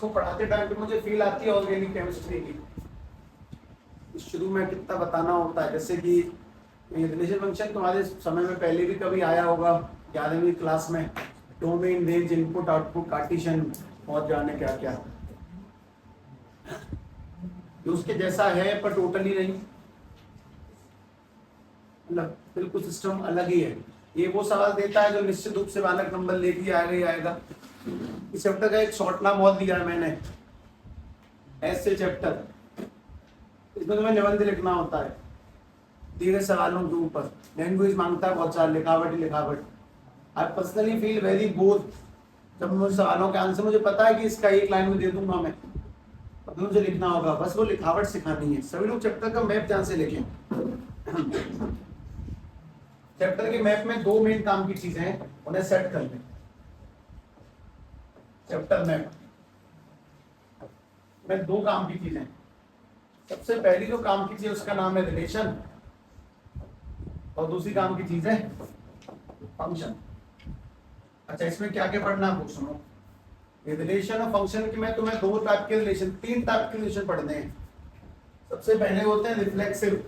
इसको पढ़ाते टाइम पे मुझे फील आती है ऑर्गेनिक केमिस्ट्री की। शुरू में कितना बताना होता है, जैसे कि रिलेशन फंक्शन तुम्हारे समय में पहले भी कभी आया होगा 11वीं क्लास में, domain, range, input output, Cartesian और जाने क्या क्या। ये उसके जैसा है पर टोटली नहीं, मतलब बिल्कुल सिस्टम अलग ही है। ये वो सवाल देता है जो निश्चित रूप से मानक नंबर लेके आएगा ही आएगा। इस चैप्टर का एक शॉर्ट नाम और दिया है मैंने, ऐसे चैप्टर। इसमें तुम्हें निबंध लिखना होता है दिए गए सवालों के ऊपर। लैंग्वेज मांगता है बहुत सारा, लिखावट ही लिखावट। I personally feel very bore जब मुझे सवालों के आंसर मुझे पता है कि इसका एक लाइन में दे दूंगा मैं, अब मुझे लिखना होगा, बस वो लिखावट सिखानी है। सभी लोग चैप्टर का मैप ध्यान से लिखें। चैप्टर के मैप में दो मेन काम की चीजें हैं, उन्हें सेट कर लें। चैप्टर मैप में दो काम की चीजें, सबसे पहली जो काम की चीज उसका नाम है रिलेशन, और दूसरी काम की चीज है फंक्शन। अच्छा, इसमें क्या क्या पढ़ना है सुनो। रिलेशन और फंक्शन की मैं तुम्हें दो टाइप के रिलेशन, तीन टाइप के रिलेशन पढ़ने हैं। सबसे पहले होते हैं रिफ्लेक्सिव,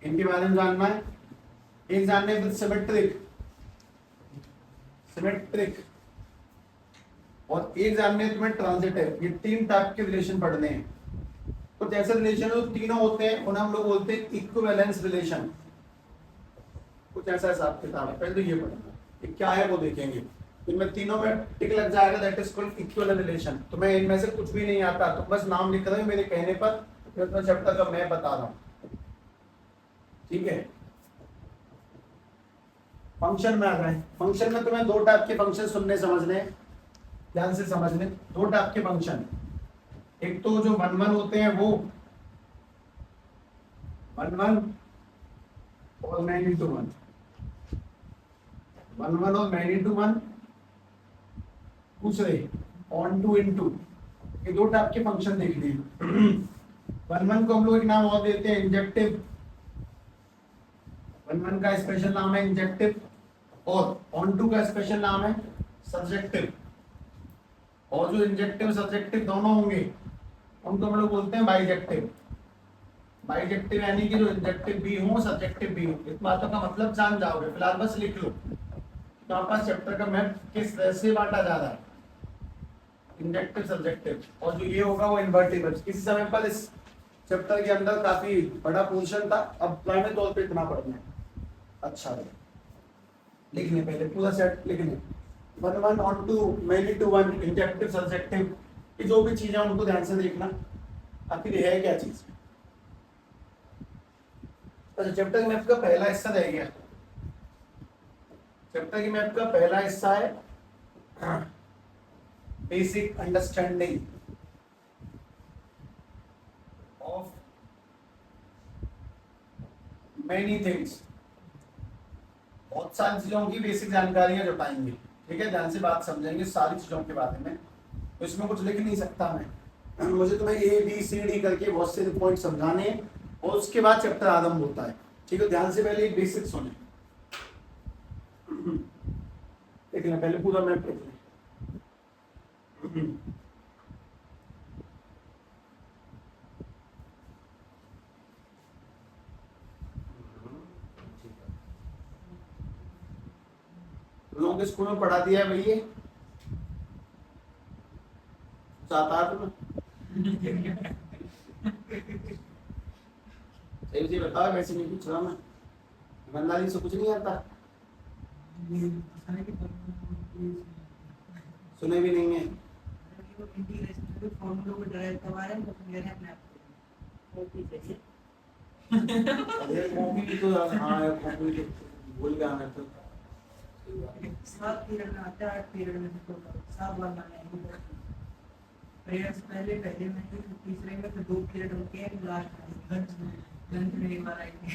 इनके बारे में जानना है। एक जानने विद सिमेट्रिक, सिमेट्रिक, और एक जानने तुम्हें ट्रांजिटिव। ये तीन टाइप के रिलेशन पढ़ने हैं। कुछ ऐसे रिलेशन जो तीनों होते हैं उन्हें हम लोग बोलते हैं इक्विवेलेंस रिलेशन। कुछ ऐसा हिसाब किताब है, पहले तो ये पढ़ना ये क्या है वो देखेंगे। इनमें तीनों में टिक लग जाएगा, that is called equivalent relation. तो मैं इनमें से कुछ भी नहीं आता तो बस नाम लिख रहे हो मेरे कहने पर, फिर मैं चैप्टर का मैं बता रहा हूँ, ठीक है। फंक्शन में आ गए। फंक्शन में तुम्हें दो टाइप के फंक्शन सुनने समझने, ध्यान से समझने। दो टाइप के फंक्शन, एक तो जो 1 1 होते हैं वो 1 1 और मैन इंटू 1, 1 1 और मैन इंटू 1। दूसरे ऑन टू इंटू, ये दो टाइप के फंक्शन देख लिए। 1 1 को हम लोग एक नाम और देते हैं इंजेक्टिव, 1 1 का स्पेशल नाम है इंजेक्टिव, और ऑन टू का स्पेशल नाम है सब्जेक्टिव। और जो इंजेक्टिव सब्जेक्टिव दोनों होंगे उनको हम लोग बोलते हैं बाइजेक्टिव। बाइजेक्टिव यानी कि जो इंजेक्टिव भी हो सब्जेक्टिव भी हो। इस बातों का मतलब जान जाओगे, फिलहाल बस लिख लो। तो आपका चैप्टर का मैप किस तरह से बांटा जा रहा है, इंजेक्टिव सब्जेक्टिव, और जो ये होगा वो इन्वर्टिबल। किसी समय पर इस चैप्टर के अंदर काफी बड़ा पोर्शन था, अब प्राइमरी तौर पे इतना पढ़ना है। अच्छा लिखने, पहले पूरा सेट लिखने। 1 1 onto many into 1, injective surjective, ये जो भी चीजें उनको ध्यान से देखना आखिर है क्या चीज। अच्छा, चैप्टर मैप का पहला हिस्सा रह गया। चैप्टर की मैप का पहला हिस्सा है basic understanding of many things. बहुत सारी चीजों की बेसिक जानकारियां जुटाएंगे, ठीक है। ध्यान से बात समझेंगे सारी चीजों के बारे में। तो इसमें कुछ लिख नहीं सकता मैं, मुझे तुम्हें ए बी सी डी करके बहुत से पॉइंट समझाने हैं, और उसके बाद चैप्टर आरंभ होता है, ठीक है। ध्यान से पहले एक बेसिक सुने, देख लें पहले पूरा मैप देख लें। लोगों के स्कूल में पढ़ा दिया है भैया, चाहता तुम्हें सही सही बताओ, वैसे नहीं पूछ रहा मैं, ईमानदारी से कुछ नहीं आता। सुने भी नहीं है। अरे कॉपी तो हाँ यार, कॉपी तो भूल गया मैं तो। 7 पीरियड में आता है, 8 पीरियड में तो 7 बार माने प्रेयर्स पहले में, फिर तीसरे में, फिर 2 पीरियड होते हैं, लास्ट में लंच में एक बार आएंगे।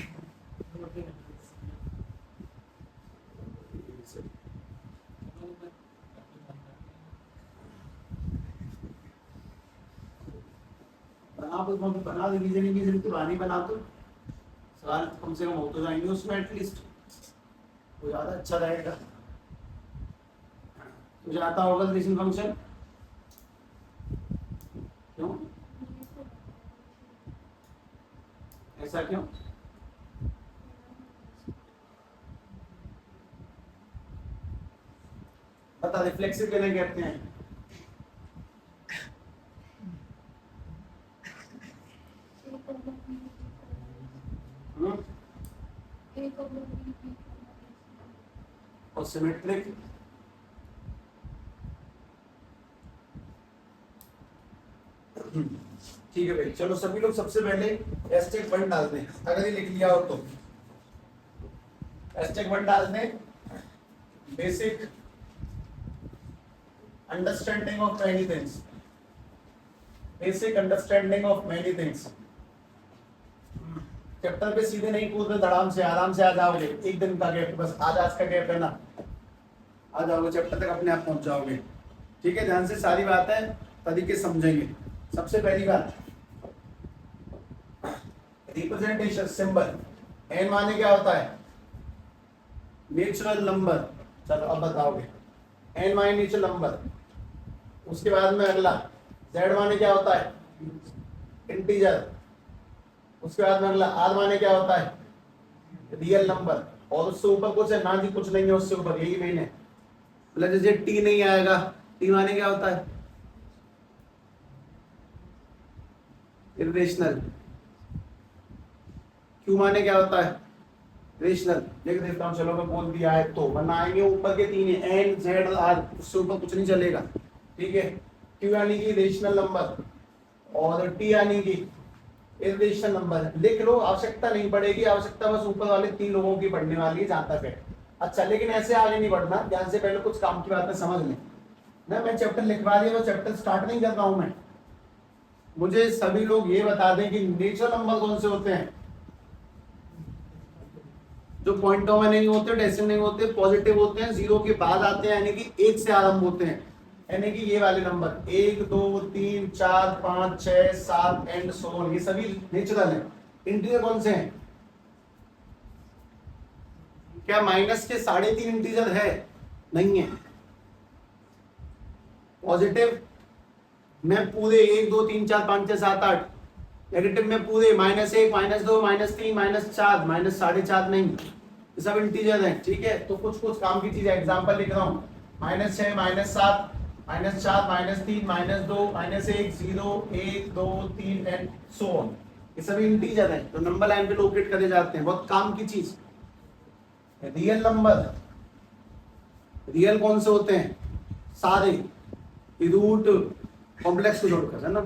बना रिवीजन की जरूरत पुरानी बना तो सवाल कम से कम हो तो जाएंगे उसमें एटलीस्ट, तो ज्यादा अच्छा रहेगा। तुझे आता होगा रिलेशन फंक्शन, क्यों? ऐसा क्यों? बता, रिफ्लेक्सिव किन्हें कहते हैं? और सिमेट्रिक? ठीक है भाई, चलो सभी लोग सबसे पहले एस्टेक 1 डाल दें, अगर ये लिख लिया हो तो। एस्टेक 1 डाल दें, basic understanding of many things. Basic understanding of many things. Chapter पे सीधे नहीं कूद रहे, आराम से आ जाओगे। एक दिन का गैप, बस आज का गैप है ना, आ जाओगे चैप्टर तक, अपने आप पहुंच जाओगे। ठीक है, ध्यान से सारी बातें तरीके समझेंगे। सबसे पहली बात, रिप्रेजेंटेशन सिंबल। एन माने क्या होता है? Natural number. चलो अब बताओगे, एन माने नेचुरल नंबर। उसके बाद में अगला, जेड माने क्या होता है? इंटीजर। उसके बाद में अगला, आर माने क्या होता है? Real number. और उससे ऊपर कुछ है ना जी? कुछ नहीं है उससे ऊपर, यही मेन है। मतलब जैसे टी नहीं आएगा, टी माने क्या होता है? इरेशनल। क्यू माने क्या होता है? रेशनल। लिख देता हूं, चलो मैं बोल दिया है तो, वरना आएंगे ऊपर के तीन है, एन जेड आर, उससे ऊपर कुछ नहीं चलेगा। ठीक है, क्यू यानी कि रेशनल नंबर और टी यानी कि इरेशनल नंबर। लिख लो, आवश्यकता नहीं पड़ेगी, आवश्यकता बस ऊपर वाले 3 लोगों की पढ़ने वाली है, जहां तक है। अच्छा, लेकिन ऐसे आगे नहीं बढ़ना, ध्यान से पहले कुछ काम की बातें समझ लें ना। मैं चैप्टर लिखवा दिया, वो चैप्टर स्टार्ट नहीं कर रहा हूं मैं। मुझे सभी लोग ये बता दें कि नेचुरल नंबर कौन से होते हैं? जो पॉइंटों में नहीं होते, डेसिमल नहीं होते, पॉजिटिव होते हैं, जीरो के बाद आते हैं, यानी कि 1 से आरंभ होते हैं। यानी कि ये वाले नंबर 1 2 3 4 5 6 7 एंड सो ऑन, ये सभी नेचुरल हैं। इंटीजर कौन से हैं? क्या माइनस के 3.5 इंटीजर है? नहीं है। पॉजिटिव में पूरे 1 2 3 4 5 6 7 8, नेगेटिव में पूरे -1 -2 -3 -4 -4.5 नहीं, ये सब इंटीजर हैं। ठीक है, तो कुछ कुछ काम की चीज एग्जांपल लिख रहा हूं, -6 -7 -4 -3 -2 -1 0 1 2 3 एंड सो ऑन, ये सभी इंटीजर हैं, तो नंबर लाइन पे लोकेट करे जाते हैं। बहुत काम की चीज। रियल नंबर, रियल कौन से होते हैं? सारे, रूट कॉम्प्लेक्स को जोड़कर, है ना।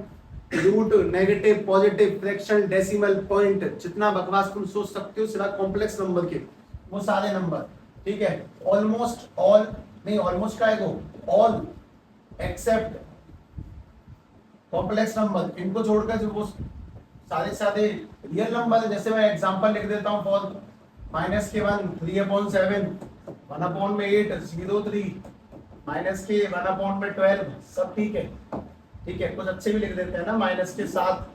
Root, negative, positive, fraction, decimal, point, जितना बकवास तुम सोच सकते हो सिर्फ कॉम्प्लेक्स नंबर के, वो सारे नंबर। ठीक है, ऑलमोस्ट ऑल नहीं, ऑलमोस्ट का है वो, ऑल एक्सेप्ट कॉम्प्लेक्स नंबर, इनको छोड़कर जो वो सारे सारे रियल नंबर है। जैसे मैं एग्जांपल लिख देता हूं, फॉर -1 3/7 1/8 0.3 -1/12 सब ठीक है। ठीक है, कुछ अच्छे भी लिख देते हैं ना, -7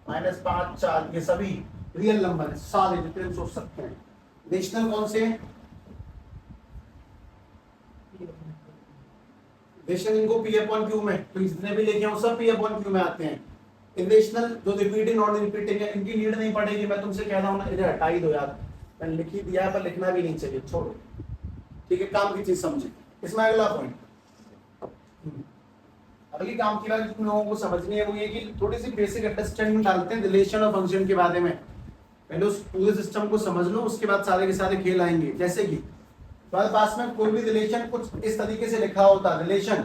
-5 4, ये सभी रियल नंबर है, सारे जितने सोच सकते हैं। रेशनल कौन से हैं? रेशनल इनको P/Q में, तो जितने भी लेके आऊं सब P/Q में आते हैं। इरेशनल जो रिपीटिंग नॉन रिपीटिंग है, इनकी नीड नहीं पड़ेगी, मैं तुमसे कह रहा हूं ना, इधर हटा ही दो यार, मैंने लिख ही दिया है पर लिखना भी नहीं चाहिए, छोड़ो। ठीक है, काम की चीज समझे। इसमें अगला पॉइंट, अगली काम की बात तुम लोगों को समझनी है वो ये कि थोड़ी सी बेसिक अंडरस्टैंडिंग डालते हैं रिलेशन और फंक्शन के बारे में। पहले उस पूरे सिस्टम को समझ लो, उसके बाद सारे के सारे खेल आएंगे। जैसे कि तुम्हारे पास में कोई भी रिलेशन कुछ इस तरीके से लिखा होता, relation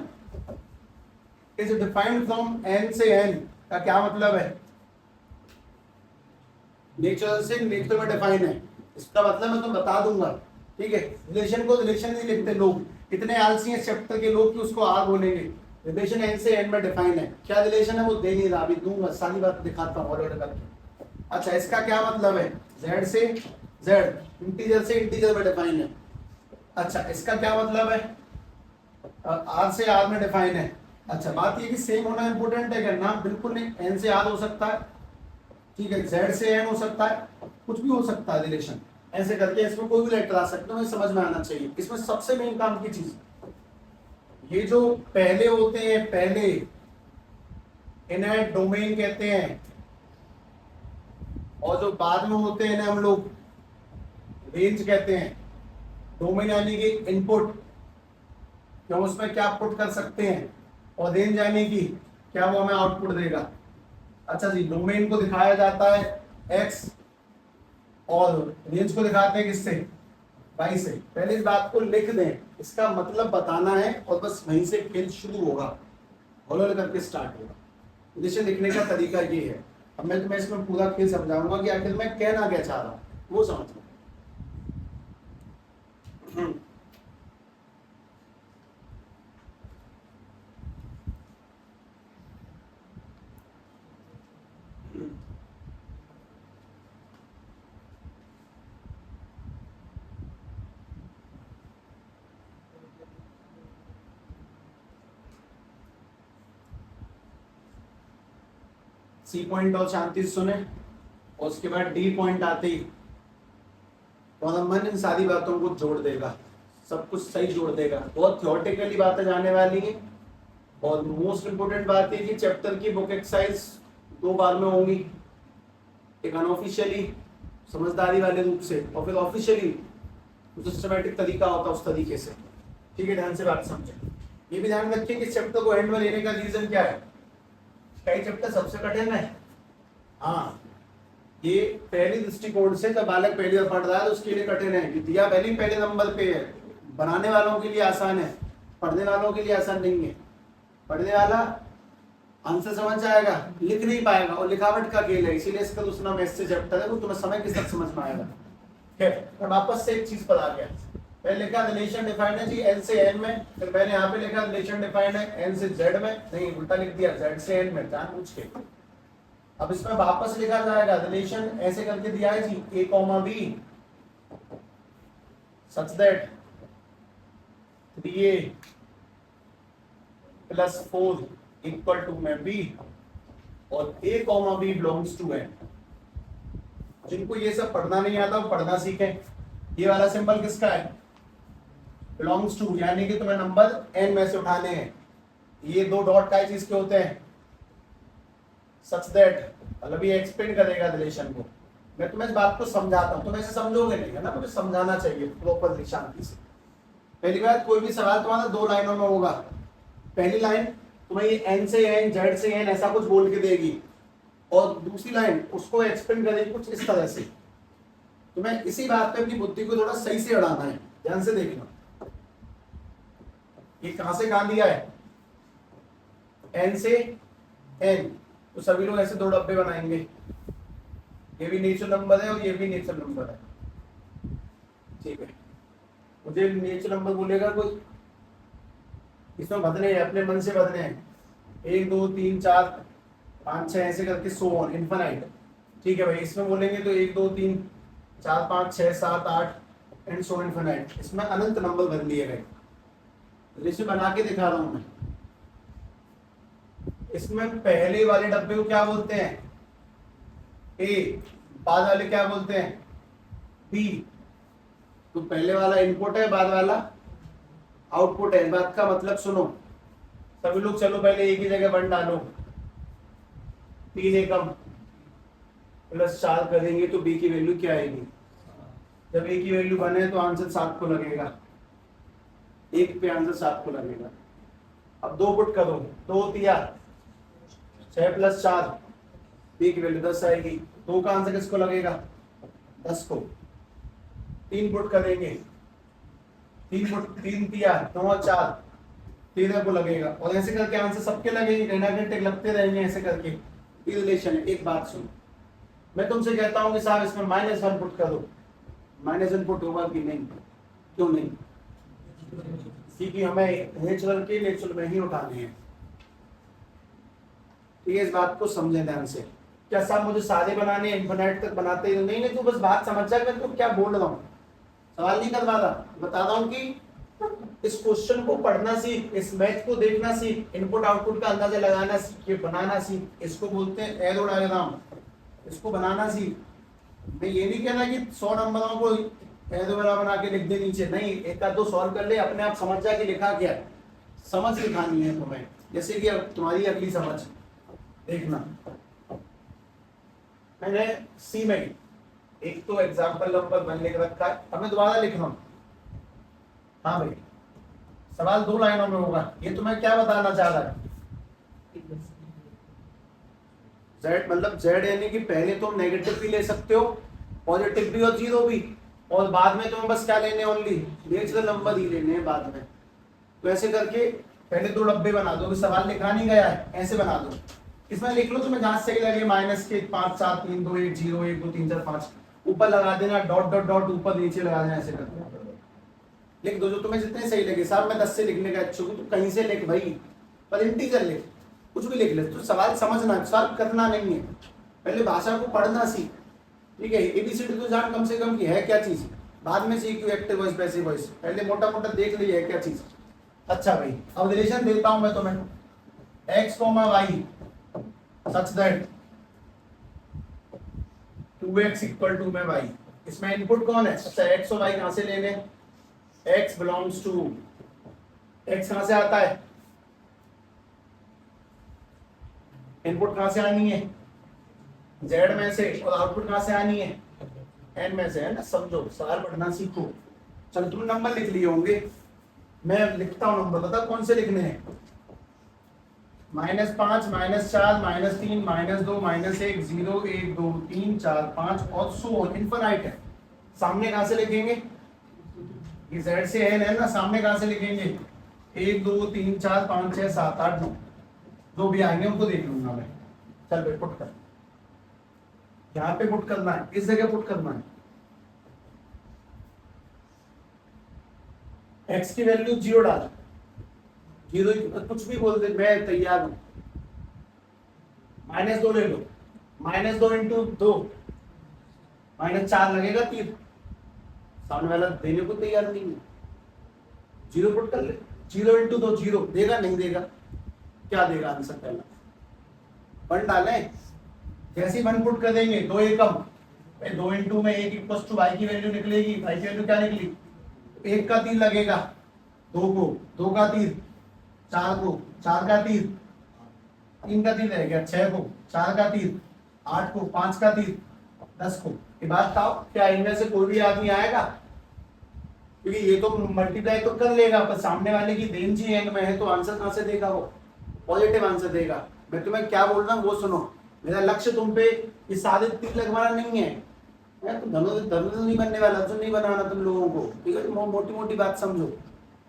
is defined from n से n, का क्या मतलब है? नेचर से नेचर में डिफाइन है, इसका मतलब मैं तुम्हें बता दूंगा। ठीक है, रिलेशन को रिलेशन नहीं लिखते लोग, इतने आलसी हैं चैप्टर के लोग कि उसको आर बोलेंगे। रिलेशन n से n में डिफाइन है, क्या रिलेशन है वो दे नहीं रहा, अभी दूंगा, सारी बात दिखाता हूँ ऑर्डर करके। अच्छा, इसका क्या मतलब है? z से z, इंटीजर से इंटीजर में डिफाइन है। अच्छा, इसका क्या मतलब है? r से r में डिफाइन है। अच्छा, बात ये कि सेम होना इंपॉर्टेंट है क्या? ना, बिल्कुल नहीं, n से r हो सकता है, ठीक है, z से n हो सकता है, कुछ भी हो सकता है रिलेशन, ऐसे करके इसमें कोई भी लेटर आ सकता है, समझ में आना चाहिए। इसमें सबसे मेन काम की चीज, ये जो पहले होते हैं, पहले इन्हें डोमेन कहते हैं, और जो बाद में होते हैं इन्हें हम लोग रेंज कहते हैं। डोमेन यानी कि इनपुट, कि हम उसमें क्या पुट कर सकते हैं, और रेंज यानी कि क्या वो हमें आउटपुट देगा। अच्छा जी, डोमेन को दिखाया जाता है एक्स और रेंज को दिखाते हैं किससे, वाई से। पहले इस बात को लिख दें, इसका मतलब बताना है और बस वहीं से खेल शुरू होगा, हौले करके स्टार्ट होगा। जिसे लिखने का तरीका ये है। अब मैं तुम्हें इसमें पूरा खेल समझाऊंगा कि आखिर मैं कहना क्या चाह रहा हूँ, वो समझ लो। सी पॉइंट और शांति से सुने, और उसके बाद डी पॉइंट आते ही तो मन इन सारी बातों को जोड़ देगा, सब कुछ सही जोड़ देगा। बहुत थ्योरेटिकली बातें जाने वाली हैं, और मोस्ट इंपोर्टेंट बात है कि चैप्टर की बुक एक्सरसाइज 2 बार में होंगी, एक अनऑफिशियली समझदारी वाले रूप से, और फिर ऑफिशियली सिस्टमैटिक तरीका होता है उस तरीके से। ठीक है, ध्यान से बात समझें। ये भी ध्यान रखिए कि चैप्टर को एंड में लेने का रीजन क्या है। कई चैप्टर सबसे कठिन है, हाँ, ये पहली दृष्टिकोण से जब बालक पहली बार पढ़ रहा है तो उसके लिए कठिन है। दिया पहले नंबर पे है, बनाने वालों के लिए आसान है, पढ़ने वालों के लिए आसान नहीं है। पढ़ने वाला आंसर समझ जाएगा, लिख नहीं पाएगा, और लिखावट का खेल है, इसीलिए इसका दूसरा मैथ्स से चैप्टर है, वो तुम्हें समय के साथ समझ में आएगा। मैं वापस से एक चीज पर आ गया। मैंने लिखा रिलेशन डिफाइंड है जी एन से एन में, फिर मैंने यहाँ पे लिखा रिलेशन डिफाइंड है एन से जेड में, नहीं उल्टा लिख दिया जेड से एन में, जानबूझ के। अब इसमें वापस लिखा जाएगा रिलेशन ऐसे करके दिया है जी a comma b such that 3a plus 4 equal to में b और a comma b belongs to n। जिनको ये सब पढ़ना नहीं आता वो पढ़ना सीखें। ये वाला सिंबल किसका है, बिलोंग्स टू, यानी कि तुम्हें नंबर n में से उठाने हैं। ये 2 डॉट का चीज के होते हैं, सच दैट, मतलब ये एक्सप्लेन करेगा रिलेशन को। मैं तुम्हें इस बात को समझाता हूँ, तुम ऐसे समझोगे नहीं, है ना, मुझे समझाना चाहिए प्रॉपर शांति से। पहली बात, कोई भी सवाल तुम्हारा 2 लाइनों में होगा। पहली लाइन तुम्हें ये एन से एन जेड से एन ऐसा कुछ बोल के देगी, और दूसरी लाइन उसको एक्सप्लेन करेगी कुछ इस तरह से। तुम्हें इसी बात पे अपनी बुद्धि को थोड़ा सही से उड़ाना है, ध्यान से देखना। ये कहां से कहां दिया है, एन से एन, तो सभी लोग ऐसे 2 डब्बे बनाएंगे। ये भी नेचुरल नंबर है और ये भी नेचुरल नंबर है, ठीक है। मुझे नेचुरल नंबर बोलेगा कोई, इसमें भरने हैं, अपने मन से भरने हैं, 1 2 3 4 5 6 ऐसे करके सो ऑन इनफाइनाइट। ठीक है भाई, इसमें बोलेंगे तो 1 2 3 4 5 6 7 8 एंड सो इनफाइनाइट। इसमें अनंत नंबर भर लिए गए, इसे बना के दिखा रहा हूं मैं। इसमें पहले वाले डब्बे को क्या बोलते हैं, ए, बाद वाले क्या बोलते हैं, बी। तो पहले वाला इनपुट है, बाद वाला आउटपुट है। बात का मतलब सुनो सभी लोग, चलो पहले एक ही जगह 1 डालो, 3 एकम प्लस 4 करेंगे तो बी की वैल्यू क्या आएगी। जब ए की वैल्यू बने तो आंसर 7 को लगेगा, 1 पे आंसर 7 को लगेगा। अब 2 पुट करो, 2 तिया 6 प्लस 4, बी की वैल्यू 10 आएगी। 2 का आंसर किसको लगेगा, 10 को। 3 पुट करेंगे, 3 तिया 9 और 4 13 को लगेगा, और ऐसे करके आंसर सबके लगेंगे, टेक लगते रहेंगे ऐसे करके। ये रिलेशन है। एक बात सुनो, मैं तुमसे कहता हूं कि साहब इसमें -1 पुट करो, -1 पुट होगा कि नहीं, क्यों नहीं, क्योंकि हमें नेचुरल में ही उठाने हैं। ठीक है, इस बात को समझें ध्यान से। क्या साहब मुझे सारे बनाने हैं, इनफिनिट तक बनाते ही नहीं, तू बस बात समझ जा, मैं तो क्या बोल रहा हूँ, सवाल नहीं करवा रहा, बता रहा हूँ कि इस क्वेश्चन को पढ़ना सीख, इस मैथ को देखना सीख, इनपुट आउटपुट का अंदाजा लगाना सीख, ये बनाना सीख। इसको बोलते हैं एरो डायग्राम, इसको बनाना सीख। मैं ये नहीं कहना कि 100 नंबरों को एरो बना के लिख दे नीचे, नहीं, एक आध 2 सॉल्व कर ले, अपने आप समझ जा कि लिखा क्या, समझ लिखानी है तुम्हें, जैसे कि अब तुम्हारी अगली समझ। देखना, मैंने सी में एक तो एग्जाम्पल नंबर 1 लिख रखा है, अब मैं दोबारा लिख रहा हूँ। हाँ भाई, सवाल 2 लाइनों में होगा। ये तुम्हें क्या बताना चाह रहा है? जेड मतलब जेड यानी कि पहले तुम नेगेटिव भी ले सकते हो, पॉजिटिव भी और जीरो भी, और बाद में तुम्हें बस क्या लेने, ओनली नेचुरल नंबर ही लेने हैं बाद में। तो ऐसे करके पहले 2 डब्बे बना दो, सवाल लिखा नहीं गया है, ऐसे बना दो। इसमें लिख लो तुम्हें जहां सही लगे, माइनस के 5 7 3 2 1 0 1 2 3 4 5 ऊपर लगा देना, डॉट डॉट डॉट ऊपर नीचे लगा देना, ऐसे करके लिख दो जो तुम्हें जितने सही लगे। साहब मैं 10 से लिखने का इच्छुक हूं, तो कहीं से लिख भाई, पर इंटीजर लिख, कुछ भी लिख ले, तो सवाल समझना, सवाल करना नहीं है। पहले भाषा को पढ़ना सीख, ठीक है? एबीसीडी तो जान कम से कम की है क्या चीज, बाद में सीख एक्टिव वॉइस पैसिव वॉइस, पहले मोटा मोटा देख ली है क्या चीज। अच्छा भाई, अब रिलेशन देता हूं मैं तुम्हें, x, y such that 2x equal to में y। इसमें इनपुट कौन है? अच्छा, x और y कहां से लेने? x बिलोंग्स टू, x कहां से आता है? इनपुट कहां से आनी है? z में से, और आउटपुट कहां से आनी है? n में से, है ना? समझो, सवाल पढ़ना सीखो। चलो तुम नंबर लिख लिए होंगे, मैं लिखता हूं नंबर, बता कौन से लिखने हैं? -5 -4 -3 -2 -1 0 1 2 3 4 5 और सो इनफिनाइट है। सामने कहां से लिखेंगे? ये z से n है ना, सामने कहां से लिखेंगे? 1 2 3 4 5 6 7 8 9, जो भी आएंगे उनको देख लूंगा मैं। चल भाई पुट कर, यहाँ पे पुट करना है, इस जगह पुट करना है। x की वैल्यू 0 डाल, 0 कुछ भी बोल दे, मैं तैयार हूं। -2 ले लो, -2 इंटू 2 -4 लगेगा तीर, सामने वाला देने को तैयार नहीं है। 0 पुट कर ले, 0 इंटू 2 0 देगा, नहीं देगा? क्या देगा आंसर? पहला 1 डाले, जैसे ही 1 पुट कर देंगे 2 एकम, 2 इंटू में 1 इक्वल टू y की वैल्यू निकलेगी, y की वैल्यू क्या निकली? 1 का तीर लगेगा 2 को, 2 का तीर 4 को, 4 का तीर 3 का तीर रह गया 6 को, 4 का तीर 8 को, 5 का तीर 10 को। ये बात बताओ, क्या इनमें से कोई भी आदमी आएगा? क्योंकि ये तो मल्टीप्लाई तो कर लेगा, पर सामने वाले की रेंज ही एन में है, तो आंसर कहां से देगा? वो पॉजिटिव आंसर देगा। मैं तुम्हें क्या बोल रहा हूँ वो सुनो, मेरा लक्ष्य तुम पे ये सारे तीर लगवाना नहीं है, मैं तो धनुष नहीं बनने वाला, अर्जुन नहीं बनाना तुम लोगों को, ठीक है? मोटी मोटी बात समझो,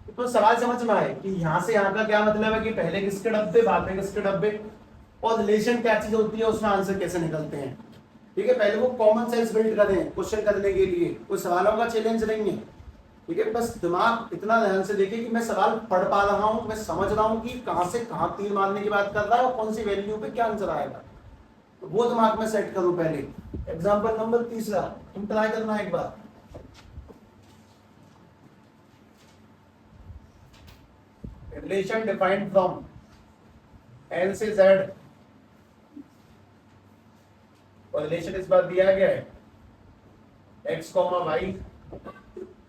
तो सवाल समझ में आए कि यहाँ से यहाँ का क्या मतलब है, कि पहले किसके डब्बे, बाद में किसके डब्बे, और रिलेशन क्या चीज होती है, उसमें आंसर कैसे निकलते हैं, ठीक है? पहले वो कॉमन सेंस बिल्ड करें क्वेश्चन करने के लिए, कोई सवालों का चैलेंज नहीं है, ठीक है? बस दिमाग इतना ध्यान से देखिए कि मैं सवाल पढ़ पा रहा हूँ, मैं समझ रहा हूँ कि कहाँ से कहाँ तीर मारने की बात कर रहा है और कौन सी वैल्यू पे क्या आंसर आएगा, तो वो दिमाग में सेट करो पहले। एग्जाम्पल नंबर 3 तुम ट्राई करना एक बार। रिलेशन डिफाइंड फ्रॉम n से z, और रिलेशन इस बार दिया गया है x, y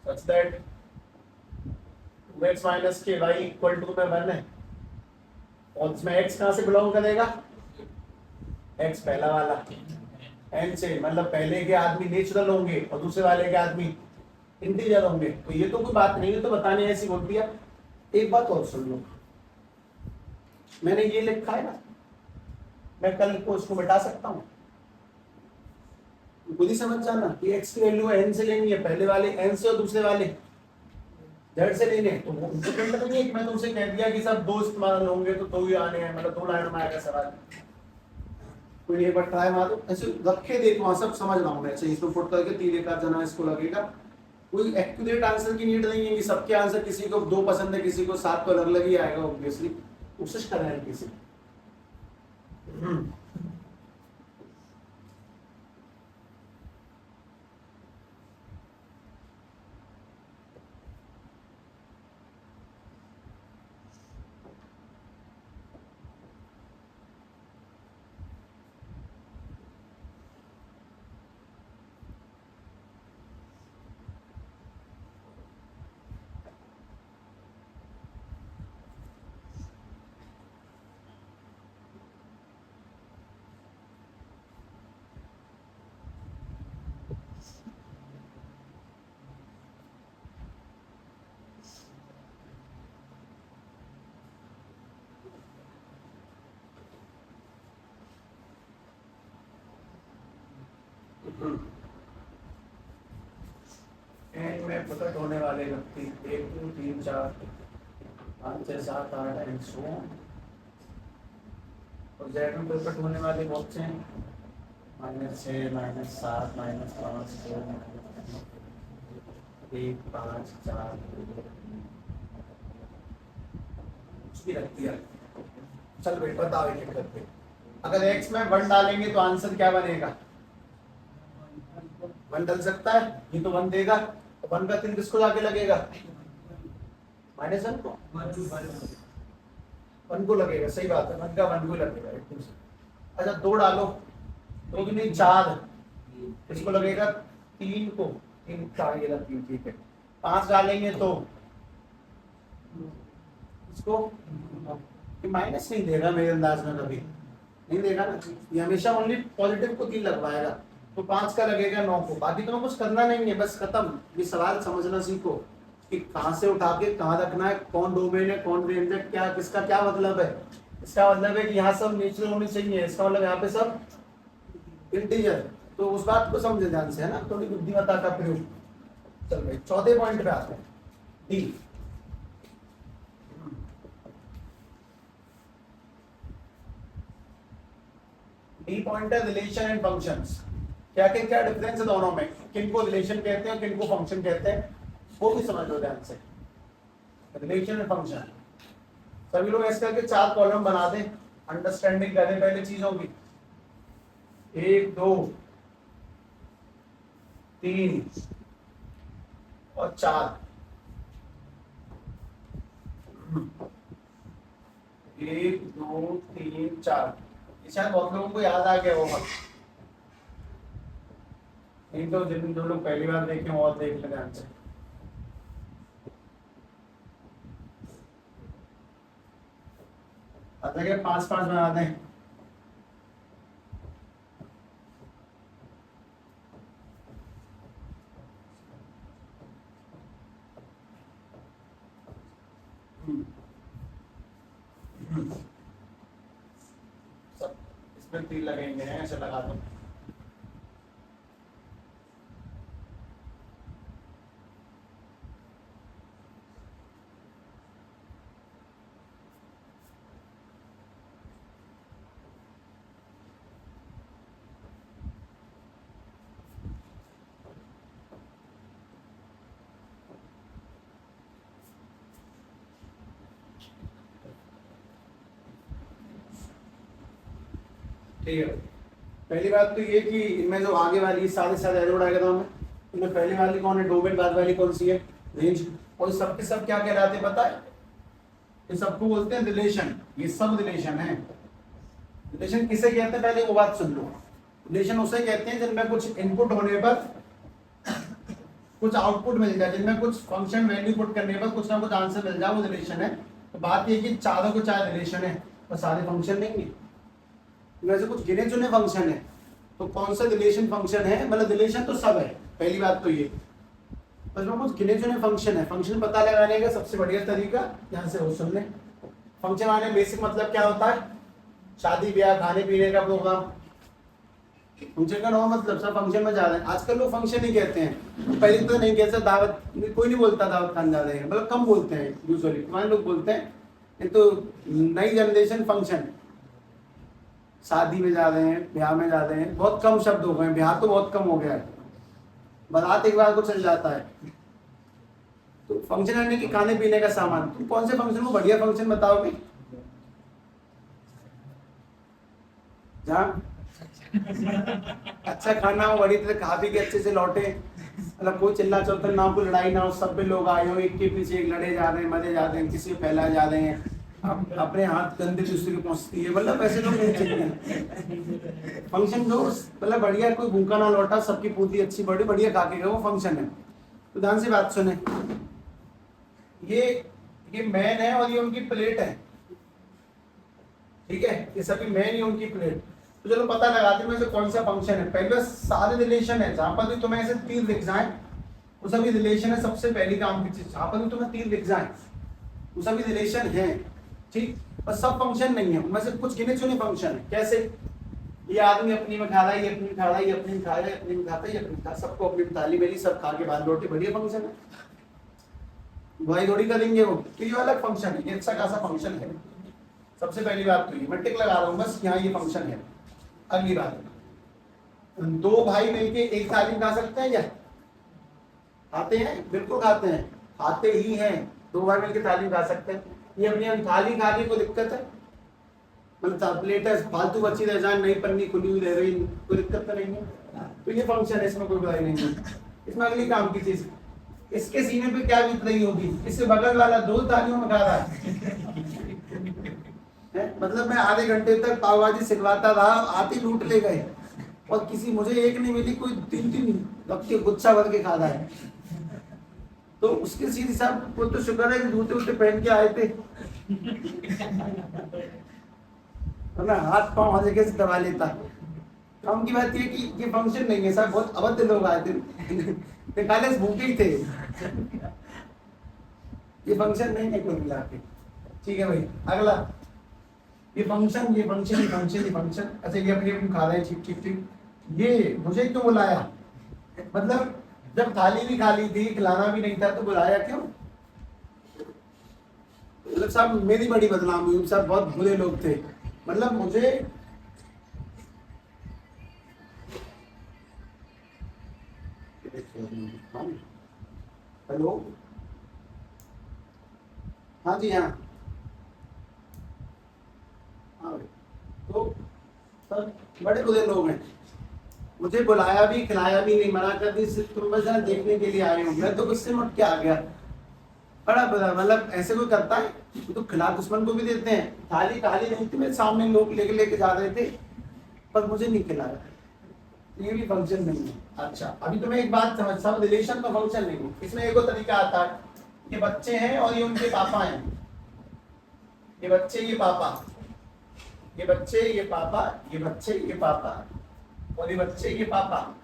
such that 2x minus k y equal to में 1 है, और इसमें x कहां से बिलोंग करेगा? x पहला वाला, n से मतलब पहले के आदमी नेचुरल होंगे और दूसरे वाले के आदमी इंटीजर होंगे, तो ये तो कोई बात नहीं है, तो बताने ऐसी बोल दिया। एक बात और सुन लो, मैंने ये लिखा है ना, मैं कल को उसको मिटा सकता हूं, खुद ही समझ जाना कि x की वैल्यू n से लेनी है, पहले वाले n से और दूसरे वाले z से लेने, तो वो इंपॉर्टेंट नहीं है कि मैं तुमसे कह दिया कि सब 2 इस्तेमाल होंगे तो 2 ही आने हैं, मतलब 2 लाइन में आएगा सवाल। कोई एक बार ट्राई मार दो, ऐसे रखे देखो, सब समझ रहा हूं मैं, ऐसे इसको पुट करके 3 एक जना इसको लगेगा। कोई एक्यूरेट आंसर की नीड नहीं है कि सबके आंसर किसी को 2 पसंद है, किसी को 7 तो अलग अलग ही आएगा, ऑब्वियसली कोशिश कर रहे हैं किसी। एंड में प्रकट होने वाले व्यक्ति 1 2 3 4 5 6 7 8 एंड सो ऑन। और जेड में प्रकट होने वाले बहुत से हैं, -6 -7 -5 2 1 5 4 उसकी रखती है। चल भाई बताओ एक एक करके। अगर x में 1 डालेंगे तो आंसर क्या बनेगा? 1 डल सकता है, ये तो 1 देगा, तो 1 का 3 किसको जाके लगेगा? -1 को 1 को लगेगा, सही बात है, 1 का 1 को लगेगा एकदम से। अच्छा 2 डालो, 2 की नहीं 4 किसको लगेगा? 3 को, 3 4 ये 3 ठीक है। 5 डालेंगे तो इसको माइनस नहीं देगा मेरे अंदाज में, कभी नहीं देगा ना, ये हमेशा ओनली पॉजिटिव को 3 लगवाएगा। तो 5 का लगेगा 9 को। बाकी तुम्हें कुछ करना नहीं है, बस खत्म। ये सवाल समझना सीखो कि कहाँ से उठा के कहाँ रखना है, कौन डोमेन है, कौन रेंज है, क्या किसका क्या मतलब है। इसका मतलब है कि यहाँ सब नेचुरल होनी चाहिए, इसका मतलब यहाँ पे सब इंटीजर। तो उस बात को समझे ध्यान से, है ना, थोड़ी बुद्धिमत्ता का प्रयोग। चल भाई 14 पॉइंट पे आते हैं, डी। डी पॉइंट है रिलेशन एंड फंक्शंस। क्या क्या डिफरेंस है दोनों में, किनको रिलेशन कहते हैं, किनको फंक्शन कहते हैं, वो भी समझ लो ध्यान से। रिलेशन एंड फंक्शन सभी लोग ऐसे करके 4 कॉलम बना दें, अंडरस्टैंडिंग करें पहले चीजों की। 1 2 3 और 4। 1 2 3 4। शायद बहुत लोगों को याद आ गया होगा, नहीं तो जिन जो लोग पहली बार देखे और देख लें ध्यान से। आता है 5-5 बना दें। सब इसमें 3 लगेंगे, ऐसे लगा दो। ठीक है, पहली बात तो ये कि इनमें जो आगे वाली सारे सारे एरो डायग्राम है, इनमें पहली वाली कौन है? डोमेन। बाद वाली कौन सी है? रेंज। और सब के सब क्या कहलाते हैं पता है? ये सबको बोलते हैं रिलेशन। ये सब रिलेशन है। रिलेशन किसे कहते हैं पहले वो बात सुन लो। रिलेशन उसे कहते हैं जिनमें कुछ इनपुट होने पर कुछ आउटपुट मिल जाए, जिनमें कुछ फंक्शन वैल्यू पुट करने पर कुछ ना कुछ आंसर मिल जाए, वो रिलेशन है। तो बात ये कि चारों को चार रिलेशन है और सारे फंक्शन नहीं है, वैसे कुछ गिने चुने फंक्शन है। तो कौन सा रिलेशन फंक्शन है? मतलब रिलेशन तो सब है, पहली बात तो ये, बस में कुछ गिने चुने फंक्शन है। फंक्शन पता लगाने का सबसे बढ़िया तरीका यहाँ से वो सुन ले। फंक्शन आने बेसिक मतलब क्या होता है? शादी ब्याह खाने पीने का प्रोग्राम। फंक्शन का नो मतलब सब फंक्शन में जा रहे हैं। आजकल लोग फंक्शन ही कहते हैं, पहले तो नहीं कहते दावत, कोई नहीं बोलता दावत खाने जा रहे हैं, मतलब कम बोलते हैं यूजुअली, तुम्हारे लोग बोलते हैं। ये तो नई जनरेशन फंक्शन, शादी में जा रहे हैं, ब्याह में जा रहे हैं, बहुत कम शब्द हो गए। ब्याह तो बहुत कम हो गया है, बारात एक बार को चल जाता है। तो फंक्शन आने की खाने पीने का सामान, तुम कौन से फंक्शन को बढ़िया फंक्शन बताओगे? जहाँ अच्छा खाना हो, बड़ी तरह खा पी के अच्छे से लौटे, मतलब कोई चिल्ला चौतल ना हो, कोई लड़ाई ना हो, सब पे लोग आए हो, एक के पीछे एक लड़े जा रहे हैं, मरे जा रहे हैं, किसी को फैलाए जा रहे हैं, अपने हाथ गंदे दूसरे की पहुंचती है, मतलब ऐसे लोग नहीं चाहिए। फंक्शन जो मतलब बढ़िया, कोई भूखा ना लौटा, सबकी पूर्ति अच्छी बड़ी बढ़िया खा के गए, वो फंक्शन है। तो ध्यान से बात सुने, ये मैन है और ये उनकी प्लेट है, ठीक है, ये सभी मैन ही उनकी प्लेट। तो चलो पता लगाते हैं से कौन सा फंक्शन है। पहले सारे रिलेशन है, जहां पर भी तुम्हें ऐसे तीर दिख जाए वो सभी रिलेशन है। सबसे पहली काम की चीज, जहां पर भी तुम्हें तीर दिख जाए वो सभी रिलेशन है, ठीक। और सब फंक्शन नहीं है, उनमें से कुछ गिने चुने फंक्शन है। कैसे? ये आदमी अपनी में खा रहा है, ये अपनी में खा रहा है, ये अपनी में खा रहा है, अपनी में खाता है, ये अपनी में खा, सबको अपनी में थाली मिली, सब खा के बाद रोटी, बढ़िया फंक्शन है। भाई थोड़ी करेंगे वो, तो ये अलग फंक्शन है, ये अच्छा खासा फंक्शन है। सबसे पहली बात तो ये मैं टिक लगा रहा हूँ बस, यहाँ ये फंक्शन है। अगली बात, दो भाई मिलके एक थाली में खा सकते हैं क्या? खाते हैं, बिल्कुल खाते हैं, खाते ही हैं। दो भाई मिलके थाली में खा सकते हैं। ये अपनी थाली खा के कोई दिक्कत है? मतलब प्लेट है फालतू बची रह जाए, नई पन्नी खुली हुई रह रही, कोई दिक्कत तो नहीं है। तो ये फंक्शन है, इसमें कोई बुराई नहीं है। इसमें अगली काम की चीज, इसके सीने पे क्या बीत रही होगी, इससे बगल वाला दो थालियों में खा रहा है। मतलब मैं आधे घंटे तक पाव भाजी सिखवाता रहा, आते लूट ले गए, और किसी मुझे एक नहीं मिली, कोई तीन तीन रख के गुच्छा भर के खा रहा है। तो उसके सीधे साहब वो तो शुक्र है कि जूते उते पहन के आए थे, मैं हाथ पांव हर जगह से दबा लेता। काम की बात ये कि ये फंक्शन नहीं है साहब, बहुत अभद्र लोग आए थे, निकाले भूखे ही थे। ये फंक्शन नहीं है कोई मिला के। ठीक है भाई, अगला ये फंक्शन, ये फंक्शन, ये फंक्शन, ये फंक्शन। अच्छा ये अपनी अपनी खा रहे हैं, ठीक ठीक ठीक। ये मुझे क्यों बुलाया? मतलब जब थाली भी खाली थी, खिलाना भी नहीं था, तो बुलाया क्यों? मतलब साहब मेरी बड़ी बदनामी हुई साहब, बहुत बुरे लोग थे। मतलब मुझे हेलो, हाँ जी, हाँ हाँ, तो सर बड़े बुरे लोग हैं, मुझे बुलाया भी, खिलाया भी नहीं, मना कर दी, सिर्फ तुम बस देखने के लिए आए हो। मैं तो गुस्से में उठ के आ गया। बड़ा बुरा, मतलब ऐसे कोई करता है? तो खिला दुश्मन को भी देते हैं। थाली खाली नहीं थी, मेरे सामने लोग लेके लेके जा रहे थे, पर मुझे नहीं खिलाया। ये भी फंक्शन नहीं है। अच्छा अभी तुम्हें एक बात समझ, सब रिलेशन का फंक्शन नहीं है। इसमें एक और तरीका आता है, ये बच्चे हैं और ये उनके पापा हैं, ये बच्चे ये पापा, ये बच्चे ये पापा, ये बच्चे ये पापा, और ये बच्चे ये पापा,